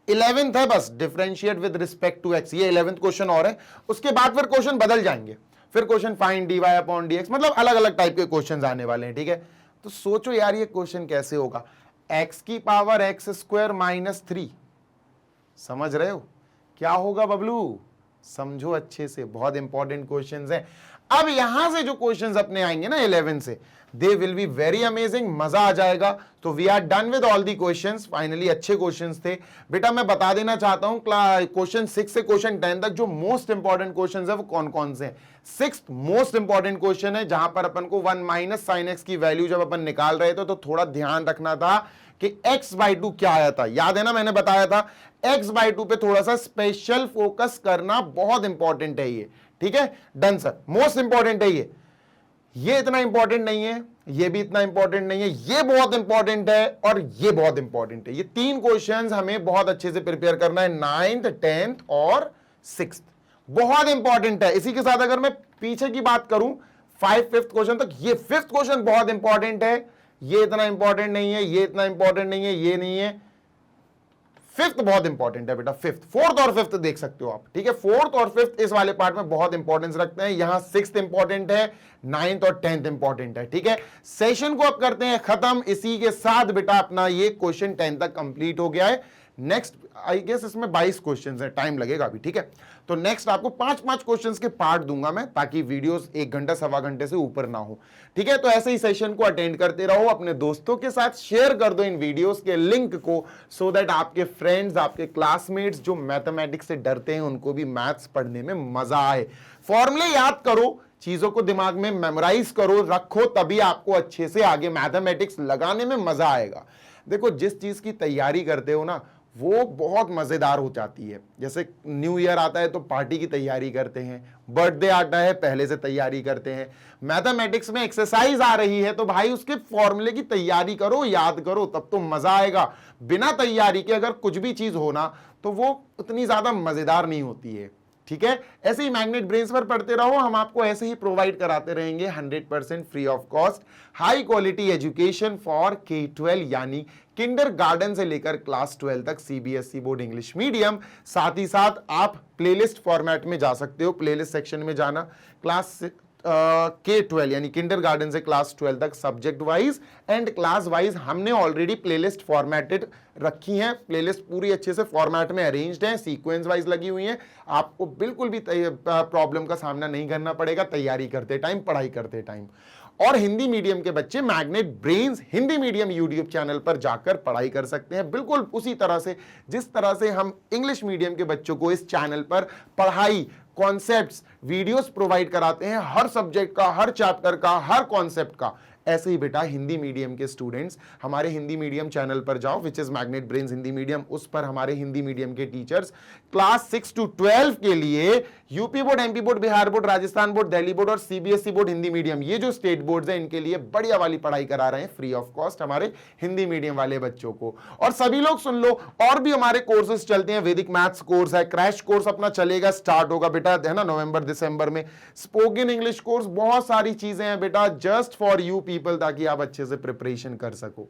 11th है बस, differentiate with respect to x, ये 11th क्वेश्चन और है। उसके बाद फिर क्वेश्चन बदल जाएंगे, फिर question find dy upon dx, मतलब अलग अलग टाइप के क्वेश्चन आने वाले हैं, ठीक है। तो सोचो यार ये क्वेश्चन कैसे होगा, x की पावर x स्क्वायर माइनस 3, समझ रहे हो क्या होगा बबलू, समझो अच्छे से, बहुत इंपॉर्टेंट क्वेश्चंस हैं। अब यहां से जो क्वेश्चंस अपने आएंगे ना 11 से, they will be very amazing, मजा आ जाएगा। तो we are done with all the questions, finally अच्छे क्वेश्चंस थे बेटा। मैं बता देना चाहता हूं क्वेश्चन 6 से क्वेश्चन 10 तक जो मोस्ट इंपॉर्टेंट क्वेश्चंस है वो कौन कौन से हैं। 6th मोस्ट इंपॉर्टेंट क्वेश्चन है जहां पर अपन को 1 माइनस साइन एक्स की वैल्यू जब अपन निकाल रहे थे तो थोड़ा ध्यान रखना था कि x/2 क्या आया था, याद है ना, मैंने बताया था x/2 पे थोड़ा सा स्पेशल फोकस करना बहुत इंपॉर्टेंट है ये, ठीक है। डन सर, मोस्ट इंपॉर्टेंट है ये इतना इंपॉर्टेंट नहीं है, ये भी इतना इंपॉर्टेंट नहीं है, ये बहुत इंपॉर्टेंट है और ये बहुत इंपॉर्टेंट है। ये 3 क्वेश्चंस हमें बहुत अच्छे से प्रिपेयर करना है, 9th 10th और 6th, बहुत इंपॉर्टेंट है। इसी के साथ अगर मैं पीछे की बात करूं 5th क्वेश्चन तक, ये 5th क्वेश्चन बहुत इंपॉर्टेंट है, ये इतना इंपॉर्टेंट नहीं है, ये इतना इंपॉर्टेंट नहीं है, ये नहीं है। 5th बहुत इंपॉर्टेंट है बेटा, 5th 4th और 5th देख सकते हो आप, ठीक है। 4th और 5th इस वाले पार्ट में बहुत इंपॉर्टेंस रखते हैं। यहां 6th इंपॉर्टेंट है, 9th और 10th इंपॉर्टेंट है, ठीक है। सेशन को अब करते हैं खत्म, इसी के साथ बेटा अपना ये क्वेश्चन 10 तक कंप्लीट हो गया है। नेक्स्ट आई गेस इसमें 22 क्वेश्चंस हैं, टाइम लगेगा अभी, ठीक है। तो नेक्स्ट आपको 5-5 क्वेश्चंस के पार्ट दूंगा मैं, ताकि वीडियोस 1 घंटा सवा घंटे से ऊपर ना हो, ठीक है। तो ऐसे ही सेशन को अटेंड करते रहो, अपने दोस्तों के साथ शेयर कर दो इन वीडियोस के लिंक को, सो दैट आपके फ्रेंड्स, आपके क्लासमेट्स जो मैथमेटिक्स से डरते हैं उनको भी मैथ्स पढ़ने में मजा आए। फॉर्मूले याद करो, चीजों को दिमाग में मेमोराइज करो, रखो, तभी आपको अच्छे से आगे मैथमेटिक्स लगाने में मजा आएगा। देखो जिस चीज की तैयारी करते हो ना वो बहुत मजेदार हो जाती है। जैसे न्यू ईयर आता है तो पार्टी की तैयारी करते हैं, बर्थडे आता है पहले से तैयारी करते हैं, मैथमेटिक्स में एक्सरसाइज आ रही है तो भाई उसके फॉर्मूले की तैयारी करो, याद करो, तब तो मजा आएगा। बिना तैयारी के अगर कुछ भी चीज हो ना तो वो उतनी ज्यादा मजेदार नहीं होती है, ठीक है। ऐसे ही मैग्नेट ब्रेन्स पर पढ़ते रहो, हम आपको ऐसे ही प्रोवाइड कराते रहेंगे 100% free of cost high quality education for K-12 यानी किंडरगार्टन से लेकर क्लास 12 तक CBSE बोर्ड इंग्लिश मीडियम। साथ ही साथ आप प्लेलिस्ट फॉर्मेट में जा सकते हो, प्लेलिस्ट सेक्शन में जाना, क्लास K-12 यानी किंडरगार्टन से क्लास 12 तक subject wise and class wise हमने ऑलरेडी प्लेलिस्ट फॉर्मेटेड रखी हैं। प्लेलिस्ट पूरी अच्छे से फॉर्मेट में अरेंज्ड है, सीक्वेंस वाइज लगी हुई हैं, आपको बिल्कुल भी प्रॉब्लम का सामना नहीं करना पड़ेगा तैयारी करते टाइम, पढ़ाई करते टाइम। और हिंदी मीडियम के बच्चे magnet brains Hindi medium YouTube channel पर जाकर पढ़ाई कर सकते हैं, बिल्कुल उसी तरह से जिस तरह से हम इंग्लिश मीडियम के बच्चों को इस चैनल पर पढ़ाई, कॉन्सेप्ट्स, वीडियोस प्रोवाइड कराते हैं, हर सब्जेक्ट का, हर चैप्टर का, हर कॉन्सेप्ट का। ऐसे ही बेटा हिंदी मीडियम के स्टूडेंट्स हमारे हिंदी मीडियम चैनल पर जाओ, which is magnet brains Hindi medium, उस पर हमारे हिंदी मीडियम के टीचर्स क्लास 6 to 12 के लिए UP board, MP board, Bihar board, Rajasthan board, Delhi board और CBSE बोर्ड हिंदी मीडियम, ये जो स्टेट बोर्ड्स हैं इनके लिए बढ़िया वाली पढ़ाई करा रहे हैं फ्री ऑफ कॉस्ट हमारे हिंदी मीडियम वाले बच्चों को। और सभी लोग सुन लो, और भी हमारे कोर्सेज चलते हैं, वैदिक मैथ्स कोर्स है, क्रैश कोर्स अपना चलेगा, स्टार्ट होगा बेटा, है ना, नवंबर दिसंबर में, स्पोकन इंग्लिश कोर्स, बहुत सारी चीजें हैं बेटा जस्ट फॉर यू पीपल, ताकि आप अच्छे से प्रिपरेशन कर सको।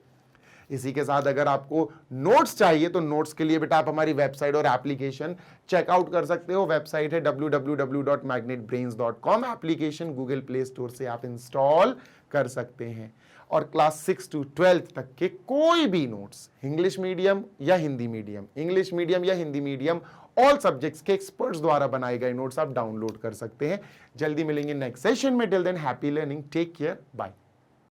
इसी के साथ अगर आपको नोट्स चाहिए तो नोट्स के लिए बेटा आप हमारी वेबसाइट और एप्लीकेशन चेकआउट कर सकते हो। वेबसाइट है www.magnetbrains.com, application Google play store से आप इंस्टॉल कर सकते हैं। और क्लास 6 to 12 तक के कोई भी नोट्स, इंग्लिश मीडियम या हिंदी मीडियम, इंग्लिश मीडियम या हिंदी मीडियम, ऑल सब्जेक्ट्स के एक्सपर्ट्स द्वारा बनाए गए नोट्स आप डाउनलोड कर सकते हैं। जल्दी मिलेंगे नेक्स्ट सेशन में, till then happy learning, take care, bye.